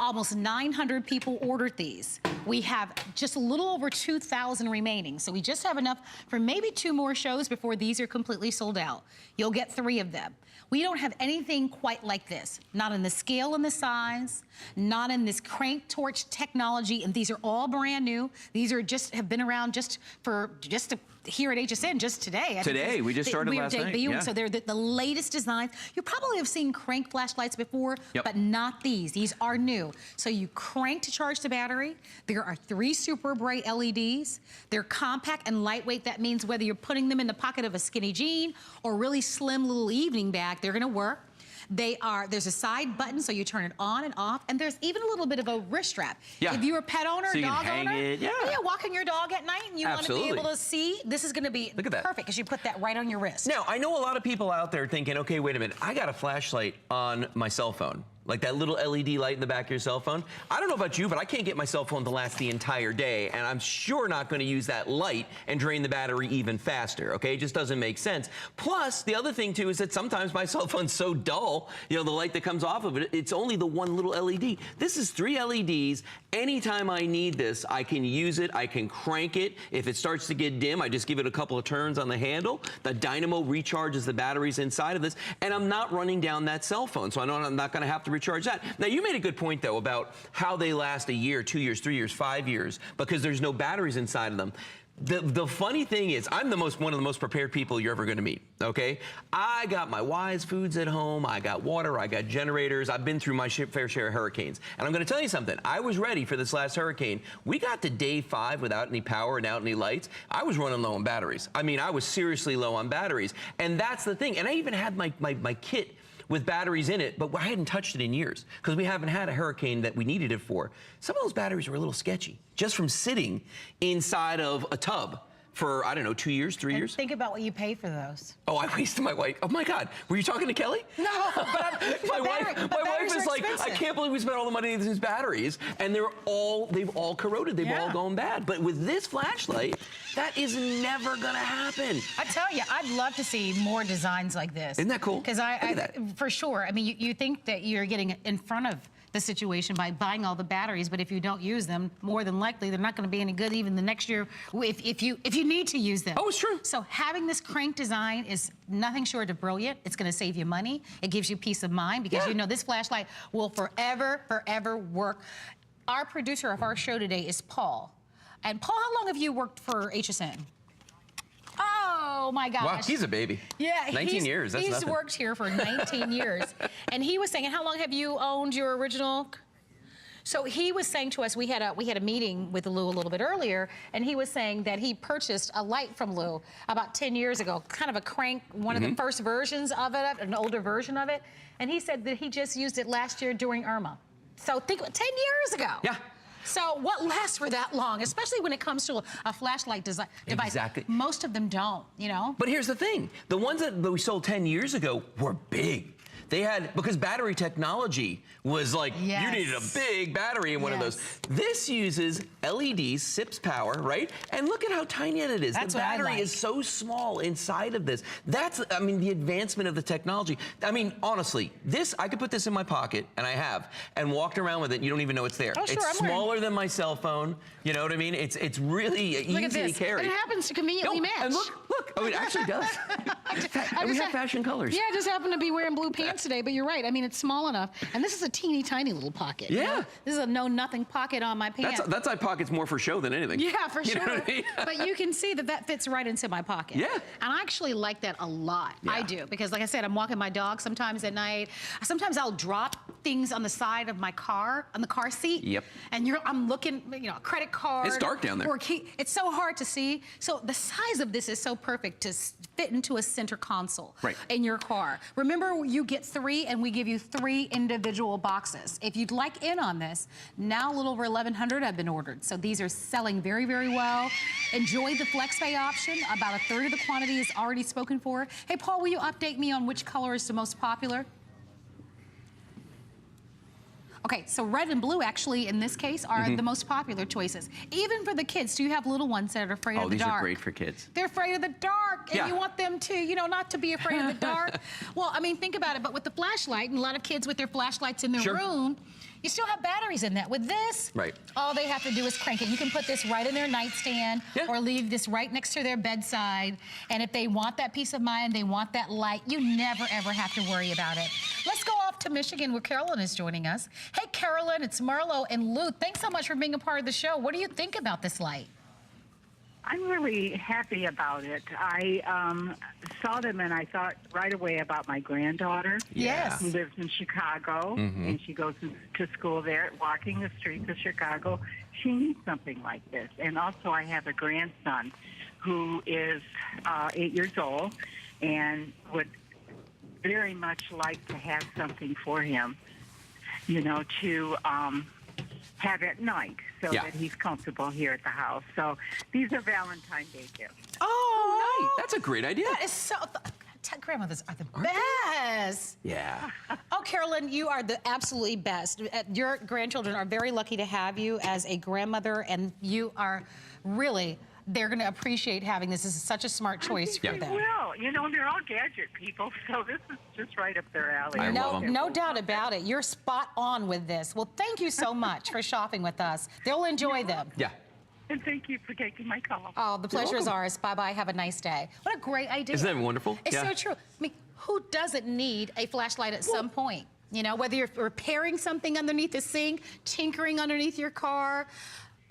almost 900 people ordered these. We have just a little over 2,000 remaining. So we just have enough for maybe 2 more shows before these are completely sold out. You'll get 3 of them. We don't have anything quite like this. Not in the scale and the size, not in this crank torch technology, and these are all brand new. These are have been around just here at HSN just today. Today, we just started last night. Yeah. So they're the latest designs. You probably have seen crank flashlights before, but not these. These are new. So you crank to charge the battery. There are 3 super bright LEDs. They're compact and lightweight. That means whether you're putting them in the pocket of a skinny jean or really slim little evening bag, they're gonna work. There's a side button, so you turn it on and off, and there's even a little bit of a wrist strap. Yeah. If you're a pet owner, so dog owner, walking your dog at night, and you want to be able to see, this is going to be perfect because you put that right on your wrist. Now, I know a lot of people out there thinking, okay, wait a minute, I got a flashlight on my cell phone. Like that little LED light in the back of your cell phone. I don't know about you, but I can't get my cell phone to last the entire day, and I'm sure not going to use that light and drain the battery even faster, okay? It just doesn't make sense. Plus, the other thing, too, is that sometimes my cell phone's so dull, you know, the light that comes off of it, it's only the one little LED. This is 3 LEDs. Anytime I need this, I can use it. I can crank it. If it starts to get dim, I just give it a couple of turns on the handle. The dynamo recharges the batteries inside of this, and I'm not running down that cell phone, so I know I'm not going to have to recharge that. Now, you made a good point, though, about how they last a year, 2 years, 3 years, 5 years, because there's no batteries inside of them. The funny thing is, I'm one of the most prepared people you're ever going to meet, okay? I got my Wise Foods at home. I got water. I got generators. I've been through my fair share of hurricanes. And I'm going to tell you something. I was ready for this last hurricane. We got to day 5 without any power and without any lights. I was running low on batteries. I mean, I was seriously low on batteries. And that's the thing. And I even had my kit with batteries in it, but I hadn't touched it in years because we haven't had a hurricane that we needed it for. Some of those batteries were a little sketchy just from sitting inside of a tub for, I don't know, 2 years, 3 years. Think about what you pay for those. Oh, I wasted my wife. Oh my God, were you talking to Kelly? No, but my wife is like, I can't believe we spent all the money on these batteries, and they've all corroded. They've all gone bad. But with this flashlight, that is never gonna happen. I tell you, I'd love to see more designs like this. Isn't that cool? Because for sure. I mean, you think that you're getting in front of the situation by buying all the batteries, but if you don't use them, more than likely they're not going to be any good even the next year if you need to use them. Oh, it's true. So having this crank design is nothing short of brilliant. It's going to save you money. It gives you peace of mind because you know this flashlight will forever work. Our producer of our show today is Paul. And Paul, how long have you worked for HSN? Oh my gosh. Wow, he's a baby. Yeah, 19 years, that's nothing. He's worked here for 19 years. And he was saying, and how long have you owned your original? So he was saying to us, we had a meeting with Lou a little bit earlier, and he was saying that he purchased a light from Lou about 10 years ago, kind of a crank, one of the first versions of it, an older version of it. And he said that he just used it last year during Irma. So think 10 years ago. Yeah. So what lasts for that long, especially when it comes to a flashlight device? Exactly. Most of them don't, you know? But here's the thing. The ones that we sold 10 years ago were big. They had, because battery technology was like, you needed a big battery in one of those. This uses LEDs, sips power, right? And look at how tiny it is. That's the battery is so small inside of this. That's, I mean, the advancement of the technology. I mean, honestly, I could put this in my pocket, and I have, and walked around with it, and you don't even know it's there. Oh, sure, it's smaller than my cell phone. You know what I mean? It's really easy to carry. It happens to conveniently match. And look, oh, it actually does. And we have fashion colors. Yeah, I just happen to be wearing blue pants today, but you're right. I mean, it's small enough. And this is a teeny tiny little pocket. Yeah. You know? This is a know-nothing pocket on my pants. That's my pocket's more for show than anything. Yeah, for sure. Know what I mean? But you can see that fits right into my pocket. Yeah. And I actually like that a lot. Yeah. I do. Because like I said, I'm walking my dog sometimes at night. Sometimes I'll drop things on the side of my car, on the car seat. Yep. And I'm looking, you know, a credit card. It's dark down there. Or it's so hard to see. So the size of this is so perfect to fit into a center console in your car. Remember, you get 3 and we give you 3 individual boxes. If you'd like in on this, now a little over 1,100 have been ordered. So these are selling very, very well. Enjoy the FlexPay option. About a third of the quantity is already spoken for. Hey, Paul, will you update me on which color is the most popular? Okay, so red and blue actually in this case are the most popular choices. Even for the kids, do you have little ones that are afraid of the dark? Oh, these are great for kids. They're afraid of the dark, and you want them to, you know, not to be afraid of the dark. Well, I mean, think about it, but with the flashlight, and a lot of kids with their flashlights in their room, you still have batteries in that. With this, all they have to do is crank it. You can put this right in their nightstand or leave this right next to their bedside. And if they want that peace of mind, they want that light, you never, ever have to worry about it. Let's go off to Michigan where Carolyn is joining us. Hey, Carolyn, it's Marlo and Lou. Thanks so much for being a part of the show. What do you think about this light? I'm really happy about it. I saw them and I thought right away about my granddaughter. Yes. Who lives in Chicago, and she goes to school there, walking the streets of Chicago. She needs something like this. And also I have a grandson who is 8 years old and would very much like to have something for him, you know, to have at night so that he's comfortable here at the house. So these are Valentine's Day gifts. Oh, nice. That's a great idea. That is so... Grandmothers are the best. Yeah. Oh, Carolyn, you are the absolutely best. Your grandchildren are very lucky to have you as a grandmother, and you are really... They're going to appreciate having this. This is such a smart choice for them. They will. You know, they're all gadget people, so this is just right up their alley. I love 'em. No doubt about it. You're spot on with this. Well, thank you so much for shopping with us. They'll enjoy them. Yeah. And thank you for taking my call. Oh, the pleasure is ours. Bye-bye. Have a nice day. What a great idea. Isn't that wonderful? It's so true. I mean, who doesn't need a flashlight at some point? You know, whether you're repairing something underneath the sink, tinkering underneath your car,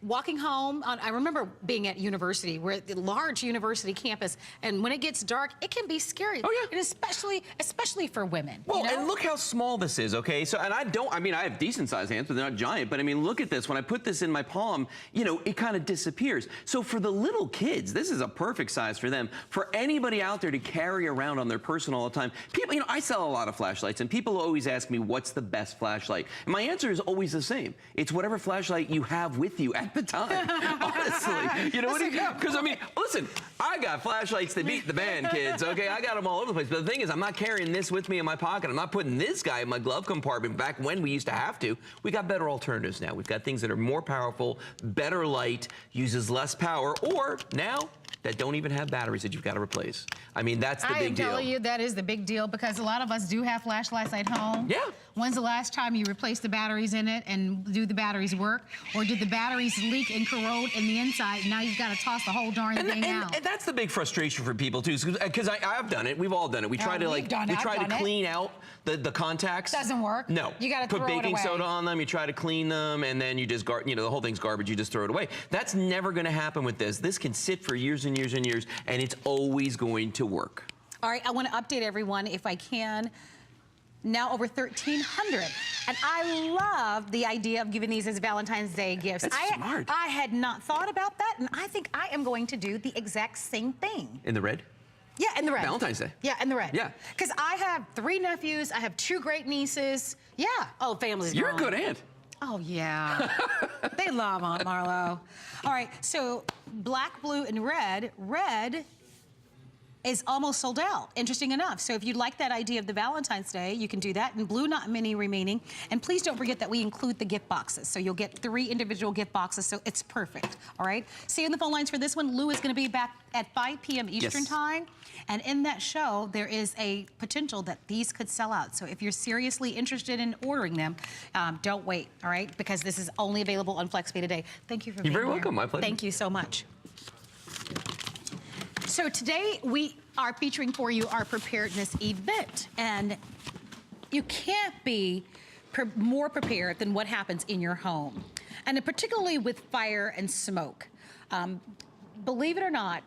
walking home. I remember being at university, we're at the large university campus, and when it gets dark, it can be scary. Oh, yeah. And especially for women. Well, you know? and look how small this is, okay? So, and I mean, I have decent sized hands, but they're not giant. But I mean, look at this. When I put this in my palm, you know, it kind of disappears. So for the little kids, this is a perfect size for them. For anybody out there to carry around on their person all the time. People, you know, I sell a lot of flashlights, and people always ask me, what's the best flashlight? And my answer is always the same. It's whatever flashlight you have with you at the time. Honestly, you know what I mean? Because I mean, listen, I got flashlights that beat the band, kids. Okay, I got them all over the place. But the thing is, I'm not carrying this with me in my pocket. I'm not putting this guy in my glove compartment. Back when we used to have to, we got better alternatives now. We've got things that are more powerful, better light, uses less power, or now that don't even have batteries that you've got to replace. I mean, that's the big deal. I am telling you, that is the big deal, because a lot of us do have flashlights at home. Yeah. When's the last time you replaced the batteries in it, and do the batteries work? Or did the batteries leak and corrode in the inside, and now you've got to toss the whole darn thing out? And that's the big frustration for people too, because I've done it. We've all done it. We try to clean out the contacts. Doesn't work. No. You got to throw it away. Put baking soda on them. You try to clean them, and then you just the whole thing's garbage. You just throw it away. That's never going to happen with this. This can sit for years and years and years, and it's always going to work. All right, I want to update everyone, if I can. Now over 1,300. And I love the idea of giving these as Valentine's Day gifts. That's smart. I had not thought about that, and I think I am going to do the exact same thing. In the red? Yeah, in the red. Valentine's Day. Yeah, in the red. Yeah. Because I have 3 nephews, I have 2 great nieces. Yeah. Oh, family's You're gone. a good aunt. Oh, yeah. They love Aunt Marlo. All right, so black, blue, and red. Red is almost sold out, interesting enough. So if you'd like that idea of the Valentine's Day, you can do that. And blue, not many remaining. And please don't forget that we include the gift boxes. So you'll get 3 individual gift boxes, so it's perfect, all right? See you on the phone lines for this one. Lou is gonna be back at 5 p.m. Eastern time. And in that show, there is a potential that these could sell out. So if you're seriously interested in ordering them, don't wait, all right? Because this is only available on FlexPay today. Thank you for being here. You're very welcome, my pleasure. Thank you so much. So today we are featuring for you our preparedness event, and you can't be more prepared than what happens in your home, and particularly with fire and smoke. Believe it or not,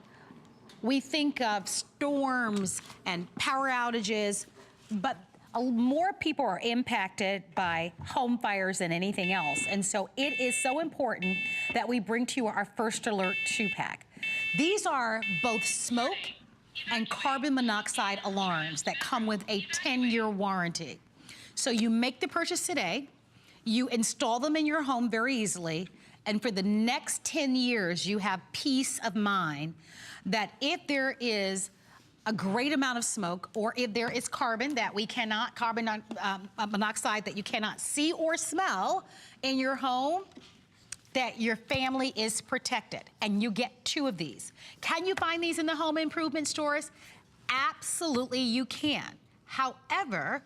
we think of storms and power outages, but more people are impacted by home fires than anything else. And so it is so important that we bring to you our First Alert 2-pack. These are both smoke and carbon monoxide alarms that come with a 10-year warranty. So you make the purchase today, you install them in your home very easily, and for the next 10 years, you have peace of mind that if there is a great amount of smoke, or if there is carbon monoxide that you cannot see or smell in your home, that your family is protected, and you get 2 of these. Can you find these in the home improvement stores? Absolutely, you can. However,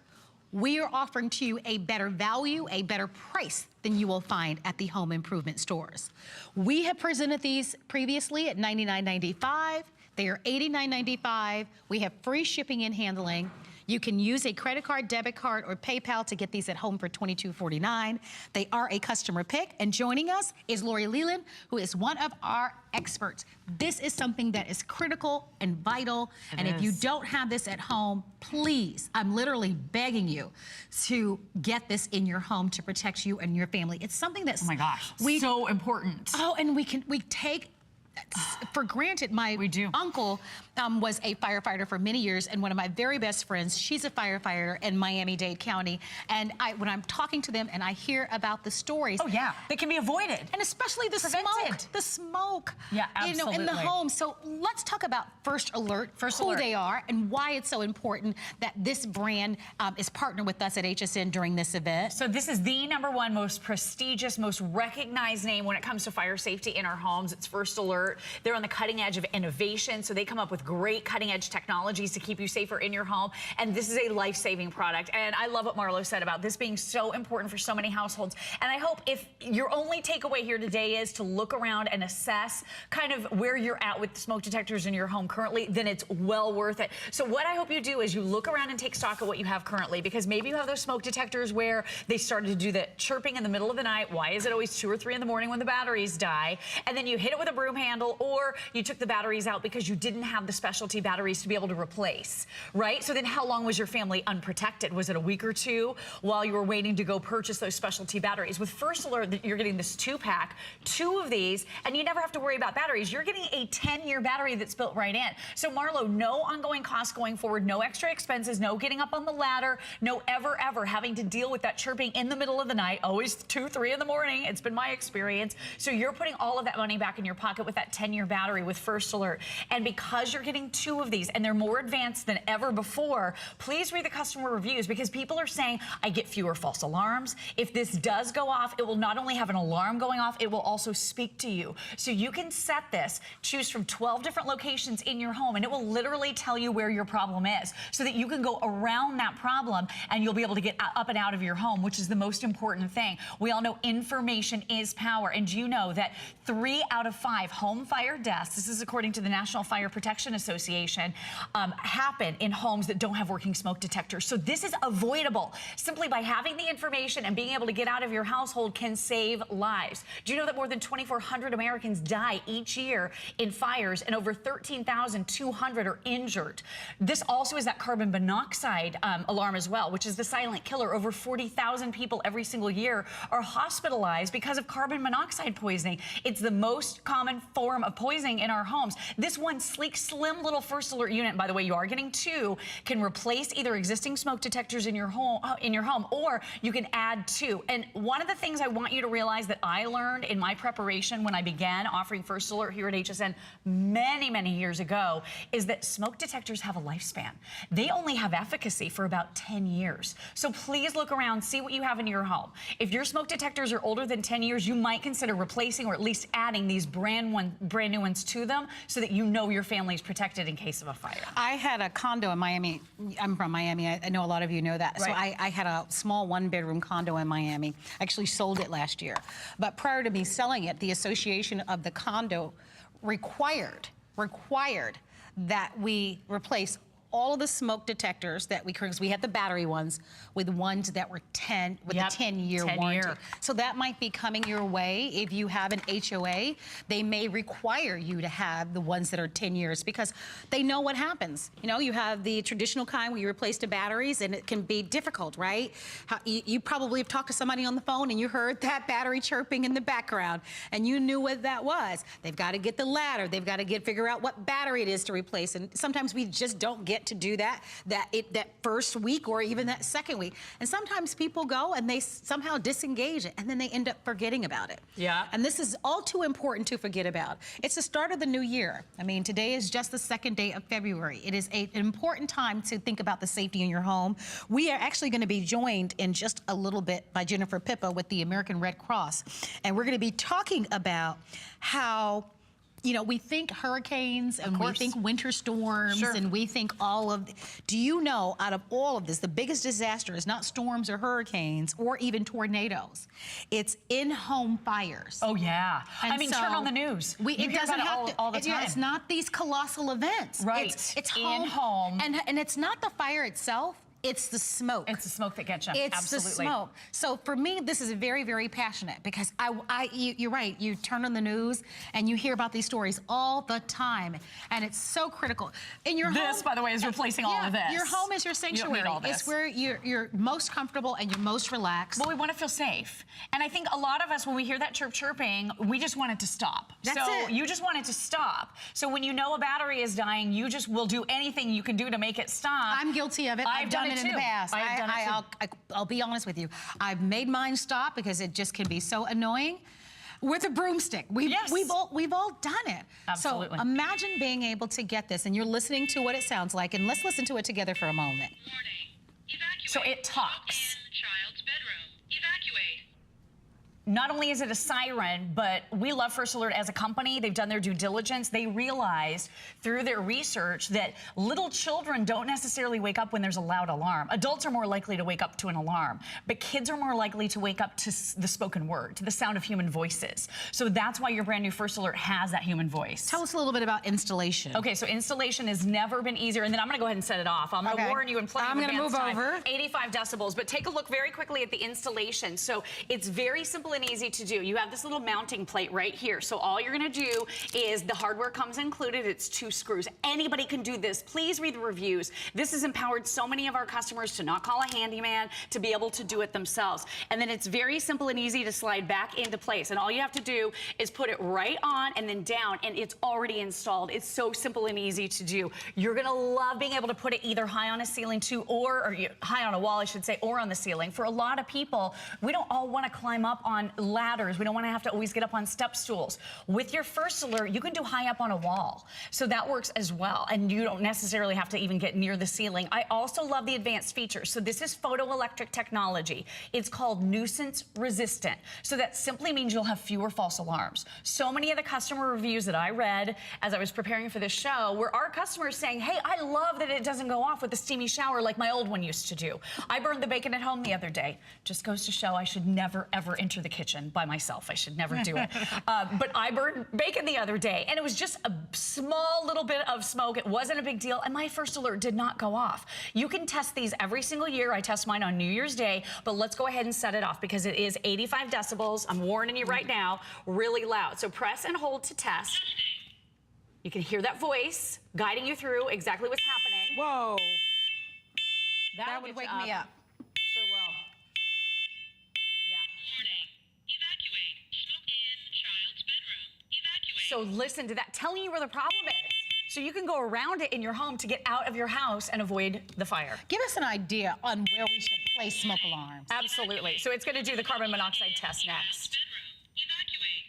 we are offering to you a better value, a better price than you will find at the home improvement stores. We have presented these previously at $99.95. They are $89.95. We have free shipping and handling. You can use a credit card, debit card, or PayPal to get these at home for $22.49. They are a customer pick. And joining us is Lori Leland, who is one of our experts. This is something that is critical and vital. And if you don't have this at home, please, I'm literally begging you to get this in your home to protect you and your family. It's something that's, oh my gosh, so important. Oh, and we take for granted. My uncle was a firefighter for many years, and one of my very best friends, she's a firefighter in Miami-Dade County. And when I'm talking to them and I hear about the stories. Oh yeah, they can be avoided. And especially the smoke. Yeah, absolutely. In the home. So let's talk about First Alert, who they are, and why it's so important that this brand is partnered with us at HSN during this event. So this is the #1 most prestigious, most recognized name when it comes to fire safety in our homes. It's First Alert. They're on the cutting edge of innovation, so they come up with great cutting edge technologies to keep you safer in your home. And this is a life-saving product. And I love what Marlo said about this being so important for so many households. And I hope if your only takeaway here today is to look around and assess kind of where you're at with smoke detectors in your home currently, then it's well worth it. So what I hope you do is you look around and take stock of what you have currently, because maybe you have those smoke detectors where they started to do the chirping in the middle of the night. Why is it always 2 or 3 in the morning when the batteries die? And then you hit it with a broom handle, or you took the batteries out because you didn't have the specialty batteries to be able to replace, right? So then how long was your family unprotected? Was it a week or 2 while you were waiting to go purchase those specialty batteries? With First Alert, you're getting this 2-pack, 2 of these, and you never have to worry about batteries. You're getting a 10-year battery that's built right in. So Marlo, no ongoing costs going forward, no extra expenses, no getting up on the ladder, no ever having to deal with that chirping in the middle of the night, always 2, 3 in the morning. It's been my experience. So you're putting all of that money back in your pocket with that 10-year battery with First Alert. And because you're getting 2 of these and they're more advanced than ever before, please read the customer reviews, because people are saying, I get fewer false alarms. If this does go off, it will not only have an alarm going off, it will also speak to you. So you can set this, choose from 12 different locations in your home, and it will literally tell you where your problem is so that you can go around that problem and you'll be able to get up and out of your home, which is the most important thing. We all know information is power. And do you know that 3 out of 5 home fire deaths, this is according to the National Fire Protection Association, happen in homes that don't have working smoke detectors. So this is avoidable. Simply by having the information and being able to get out of your household can save lives. Do you know that more than 2,400 Americans die each year in fires and over 13,200 are injured? This also is that carbon monoxide alarm as well, which is the silent killer. Over 40,000 people every single year are hospitalized because of carbon monoxide poisoning. It's the most common form of poisoning in our homes. This one sleek, slim little First Alert unit, by the way, you are getting 2, can replace either existing smoke detectors in your home, or you can add 2. And one of the things I want you to realize that I learned in my preparation when I began offering First Alert here at HSN many years ago is that smoke detectors have a lifespan. They only have efficacy for about 10 years. So please look around, see what you have in your home. If your smoke detectors are older than 10 years, you might consider replacing or at least adding these brand new ones to them so that you know your family's protected in case of a fire. I had a condo in Miami. I'm from Miami. I know a lot of you know that. Right. So I had a small 1-bedroom condo in Miami. I actually sold it last year. But prior to me selling it, the association of the condo required that we replace all of the smoke detectors that because we had the battery ones with ones that were 10 with a 10-year warranty. So that might be coming your way. If you have an HOA, they may require you to have the ones that are 10 years because they know what happens. You know, you have the traditional kind where you replace the batteries and it can be difficult, right? You probably have talked to somebody on the phone and you heard that battery chirping in the background and you knew what that was. They've got to get the ladder. They've got to figure out what battery it is to replace. And sometimes we just don't get to do that first week or even that second week. And sometimes people go and they somehow disengage it and then they end up forgetting about it. Yeah. And this is all too important to forget about. It's the start of the new year. I mean, today is just the 2nd day of February. It is an important time to think about the safety in your home. We are actually going to be joined in just a little bit by Jennifer Pippa with the American Red Cross. And we're going to be talking about how you know, we think hurricanes and we think winter storms and we think all of, do you know, out of all of this, the biggest disaster is not storms or hurricanes or even tornadoes. It's in-home fires. Oh, yeah. And I mean, so turn on the news. It doesn't have to, all the time. Yeah, it's not these colossal events. Right. It's in home. And it's not the fire itself. It's the smoke. It's the smoke that gets you. It's Absolutely. the smoke. So for me, this is very, very passionate because you're right. You turn on the news and you hear about these stories all the time, and it's so critical. In your home, this, by the way, is replacing all of this. Your home is your sanctuary. You don't need all this. It's where you're most comfortable and you're most relaxed. Well, we want to feel safe, and I think a lot of us, when we hear that chirping, we just want it to stop. That's so it. you just want it to stop. So when you know a battery is dying, you just will do anything you can do to make it stop. I'm guilty of it. I've done it in the past. I'll be honest with you. I've made mine stop because it just can be so annoying. With a broomstick. We've all done it. Absolutely. So imagine being able to get this, and you're listening to what it sounds like, and let's listen to it together for a moment. Warning. Evacuate. So it talks. Smoke in child's bedroom. Evacuate. Not only is it a siren, but we love First Alert as a company. They've done their due diligence. They realized through their research that little children don't necessarily wake up when there's a loud alarm. Adults are more likely to wake up to an alarm, but kids are more likely to wake up to the spoken word, to the sound of human voices. So that's why your brand new First Alert has that human voice. Tell us a little bit about installation. Okay, so installation has never been easier, and then I'm going to go ahead and set it off. I'm going to warn you in plenty of advance time. I'm going to move over. 85 decibels, but take a look very quickly at the installation. So it's very simple and easy to do. You have this little mounting plate right here. So all you're going to do is the hardware comes included. It's 2 screws. Anybody can do this. Please read the reviews. This has empowered so many of our customers to not call a handyman, to be able to do it themselves. And then it's very simple and easy to slide back into place. And all you have to do is put it right on and then down, and it's already installed. It's so simple and easy to do. You're going to love being able to put it either high on a ceiling too, or high on a wall, I should say, or on the ceiling. For a lot of people, we don't all want to climb up on ladders. We don't want to have to always get up on step stools. With your First Alert, you can do high up on a wall. So that works as well. And you don't necessarily have to even get near the ceiling. I also love the advanced features. So this is photoelectric technology. It's called nuisance resistant. So that simply means you'll have fewer false alarms. So many of the customer reviews that I read as I was preparing for this show were our customers saying, hey, I love that it doesn't go off with a steamy shower like my old one used to do. I burned the bacon at home the other day. Just goes to show I should never, ever enter the kitchen by myself. I should never do it. But I burned bacon the other day, and it was just a small little bit of smoke. It wasn't a big deal, and my First Alert did not go off. You can test these every single year. I test mine on New Year's Day, but let's go ahead and set it off because it is 85 decibels. I'm warning you right now, really loud. So press and hold to test. You can hear that voice guiding you through exactly what's happening. Whoa. That would wake me up. Sure will. Warning. Evacuate. Smoke in child's bedroom. Evacuate. So listen to that, telling you where the problem is. So you can go around it in your home to get out of your house and avoid the fire. Give us an idea on where we should place smoke alarms. Absolutely. So it's going to do the carbon monoxide test next. Bedroom. Evacuate.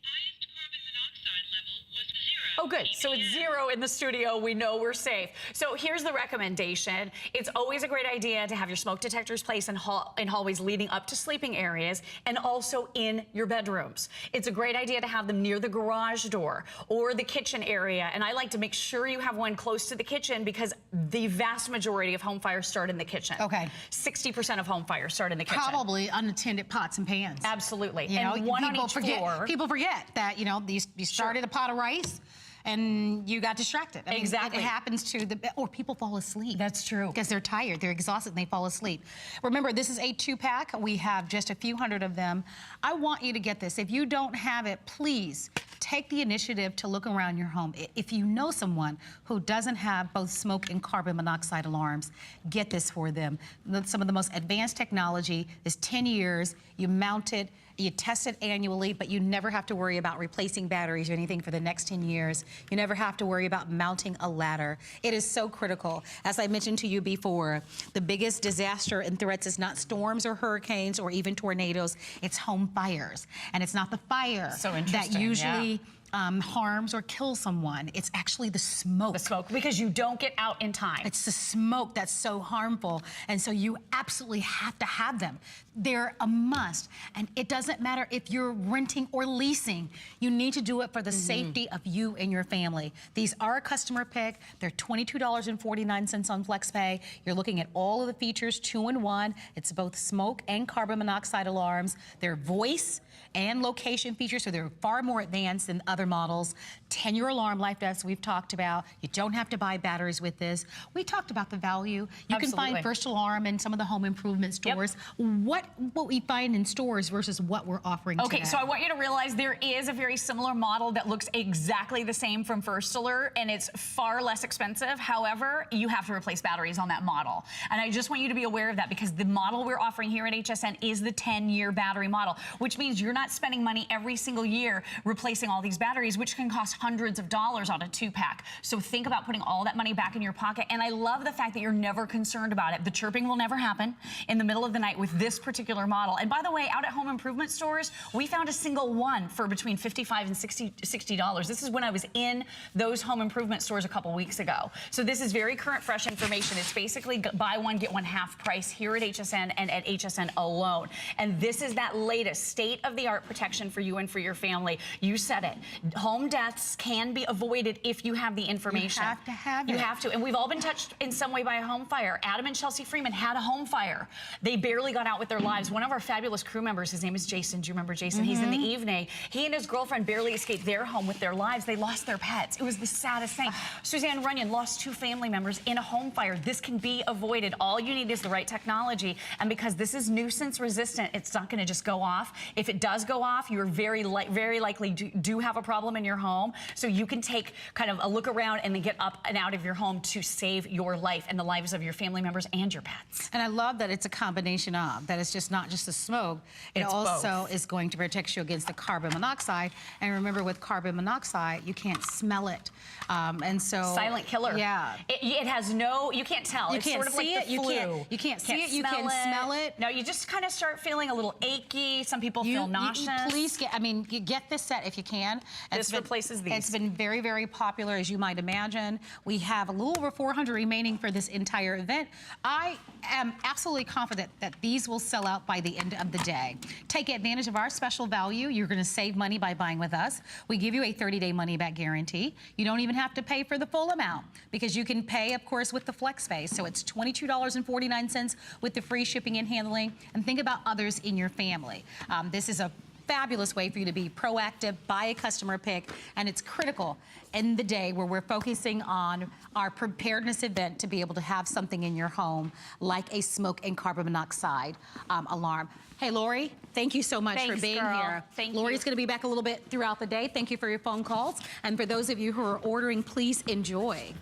Highest carbon monoxide level was 0. Oh, good. So it's 0 in the studio. We know we're safe. So here's the recommendation. It's always a great idea to have your smoke detectors placed in hallways leading up to sleeping areas and also in your bedrooms. It's a great idea to have them near the garage door or the kitchen area. And I like to make sure you have one close to the kitchen because the vast majority of home fires start in the kitchen. Okay. 60% of home fires start in the kitchen. Probably unattended pots and pans. Absolutely. You know, and one on people each forget. floor. People forget that, you know, you started a pot of rice and you got distracted. I mean, Exactly. it happens to or people fall asleep. That's true. Because they're tired, they're exhausted, and they fall asleep. Remember, this is a 2-pack. We have just a few hundred of them. I want you to get this. If you don't have it, please take the initiative to look around your home. If you know someone who doesn't have both smoke and carbon monoxide alarms, get this for them. Some of the most advanced technology is 10 years. You mount it, you test it annually, but you never have to worry about replacing batteries or anything for the next 10 years. You never have to worry about mounting a ladder. It is so critical. As I mentioned to you before, the biggest disaster and threats is not storms or hurricanes or even tornadoes, it's home fires. And it's not the fire So that interesting, usually harms or kills someone. It's actually the smoke. The smoke, because you don't get out in time. It's the smoke that's so harmful, and so you absolutely have to have them. They're a must, and it doesn't matter if you're renting or leasing. You need to do it for the safety of you and your family. These are a customer pick. They're $22.49 on FlexPay. You're looking at all of the features, 2-in-1. It's both smoke and carbon monoxide alarms. They're voice and location features, so they're far more advanced than other models. 10-year alarm life, as we've talked about. You don't have to buy batteries with this. We talked about the value. You can find First Alarm in some of the home improvement stores. What we find in stores versus what we're offering today. Okay, so I want you to realize there is a very similar model that looks exactly the same from First Alert, and it's far less expensive. However, you have to replace batteries on that model. And I just want you to be aware of that, because the model we're offering here at HSN is the 10-year battery model, which means you're not spending money every single year replacing all these batteries, which can cost hundreds of dollars on a 2-pack. So think about putting all that money back in your pocket. And I love the fact that you're never concerned about it. The chirping will never happen in the middle of the night with this particular model. And by the way, out at home improvement stores, we found a single one for between $55 and $60. This is when I was in those home improvement stores a couple weeks ago. So this is very current, fresh information. It's basically buy one, get one half price here at HSN and at HSN alone. And this is that latest state-of-the-art protection for you and for your family. You said it. Home deaths can be avoided if you have the information. You have to have it. You have to. And we've all been touched in some way by a home fire. Adam and Chelsea Freeman had a home fire. They barely got out with their lives. One of our fabulous crew members, his name is Jason. Do you remember Jason? He's in the evening. He and his girlfriend barely escaped their home with their lives. They lost their pets. It was the saddest thing. Suzanne Runyon lost 2 family members in a home fire. This can be avoided. All you need is the right technology. And because this is nuisance resistant, it's not going to just go off. If it does go off, you're very likely do have a problem in your home. So you can take kind of a look around and then get up and out of your home to save your life and the lives of your family members and your pets. And I love that it's a combination of, that it's just not just the smoke, it also is going to protect you against the carbon monoxide. And remember, with carbon monoxide, you can't smell it. And so... Silent killer. Yeah. It has no, you can't tell. You it's can't sort of see like it, the flu. you can't see it, you can smell it. No, you just kind of start feeling a little achy. Some people feel nauseous. Please get this set if you can. This replaces these. It's been very, very popular, as you might imagine. We have a little over 400 remaining for this entire event. I am absolutely confident that these will sell out by the end of the day. Take advantage of our special value. You're going to save money by buying with us. We give you a 30-day money-back guarantee. You don't even have to pay for the full amount, because you can pay, of course, with the FlexPay. So it's $22.49 with the free shipping and handling. And think about others in your family. This is a fabulous way for you to be proactive, buy a customer pick, and it's critical in the day where we're focusing on our preparedness event to be able to have something in your home like a smoke and carbon monoxide alarm. Hey, Lori, thank you so much for being here. Thank Lori's going to be back a little bit throughout the day. Thank you for your phone calls. And for those of you who are ordering, please enjoy.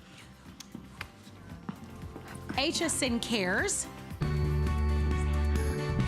HSN Cares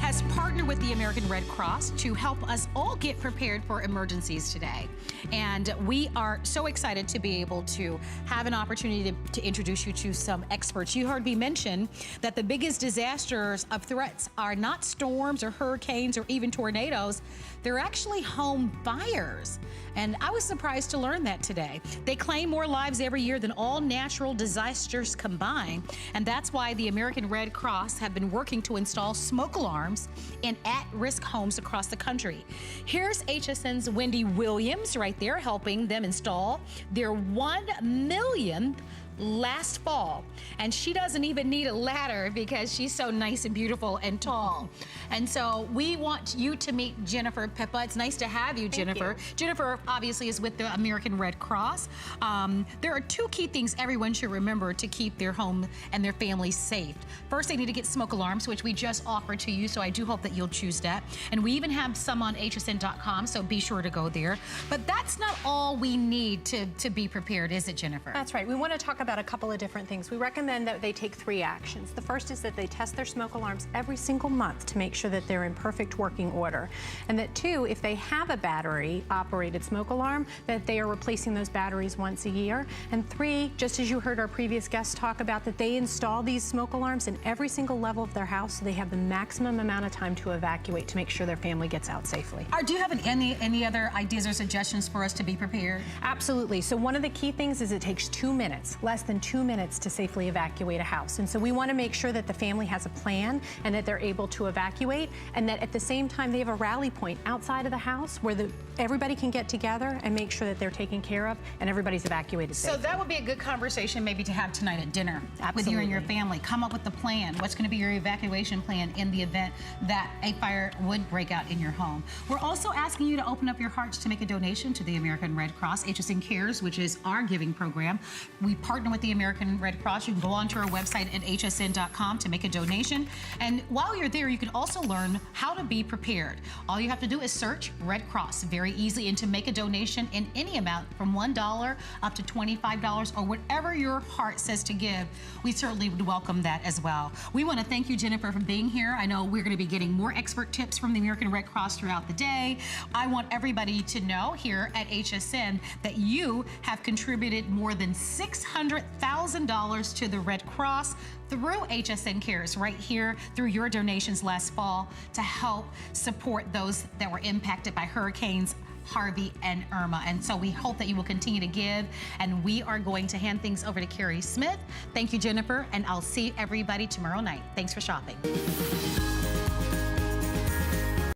has partnered with the American Red Cross to help us all get prepared for emergencies today. And we are so excited to be able to have an opportunity to introduce you to some experts. You heard me mention that the biggest disasters of threats are not storms or hurricanes or even tornadoes. They're actually home fires. And I was surprised to learn that today. They claim more lives every year than all natural disasters combined. And that's why the American Red Cross have been working to install smoke alarms in at-risk homes across the country. Here's HSN's Wendy Williams right there helping them install their 1 millionth last fall. And she doesn't even need a ladder because she's so nice and beautiful and tall. And so we want you to meet Jennifer Pippa. It's nice to have you, Jennifer. Jennifer obviously is with the American Red Cross. There are 2 key things everyone should remember to keep their home and their families safe. First, they need to get smoke alarms, which we just offered to you, so I do hope that you'll choose that. And we even have some on hsn.com, so be sure to go there. But that's not all we need to be prepared, is it, Jennifer? That's right. We want to talk about about a couple of different things. We recommend that they take 3 actions. The first is that they test their smoke alarms every single month to make sure that they're in perfect working order. And that 2, if they have a battery-operated smoke alarm, that they are replacing those batteries once a year. And 3, just as you heard our previous guests talk about, that they install these smoke alarms in every single level of their house so they have the maximum amount of time to evacuate to make sure their family gets out safely. Do you have any other ideas or suggestions for us to be prepared? Absolutely. So one of the key things is it takes 2 minutes, less than 2 minutes to safely evacuate a house. And so we want to make sure that the family has a plan and that they're able to evacuate, and that at the same time they have a rally point outside of the house where everybody can get together and make sure that they're taken care of and everybody's evacuated safely. So that would be a good conversation maybe to have tonight at dinner. Absolutely. With you and your family. Come up with the plan. What's going to be your evacuation plan in the event that a fire would break out in your home? We're also asking you to open up your hearts to make a donation to the American Red Cross. HSN Cares, which is our giving program. We partner with the American Red Cross. You can go onto our website at hsn.com to make a donation. And while you're there, you can also learn how to be prepared. All you have to do is search Red Cross very easily, and to make a donation in any amount from $1 up to $25 or whatever your heart says to give, we certainly would welcome that as well. We want to thank you, Jennifer, for being here. I know we're going to be getting more expert tips from the American Red Cross throughout the day. I want everybody to know here at HSN that you have contributed more than $600,000 to the Red Cross through HSN Cares right here through your donations last fall to help support those that were impacted by hurricanes Harvey and Irma. And so we hope that you will continue to give, and we are going to hand things over to Carrie Smith. Thank you, Jennifer, and I'll see everybody tomorrow night. Thanks for shopping.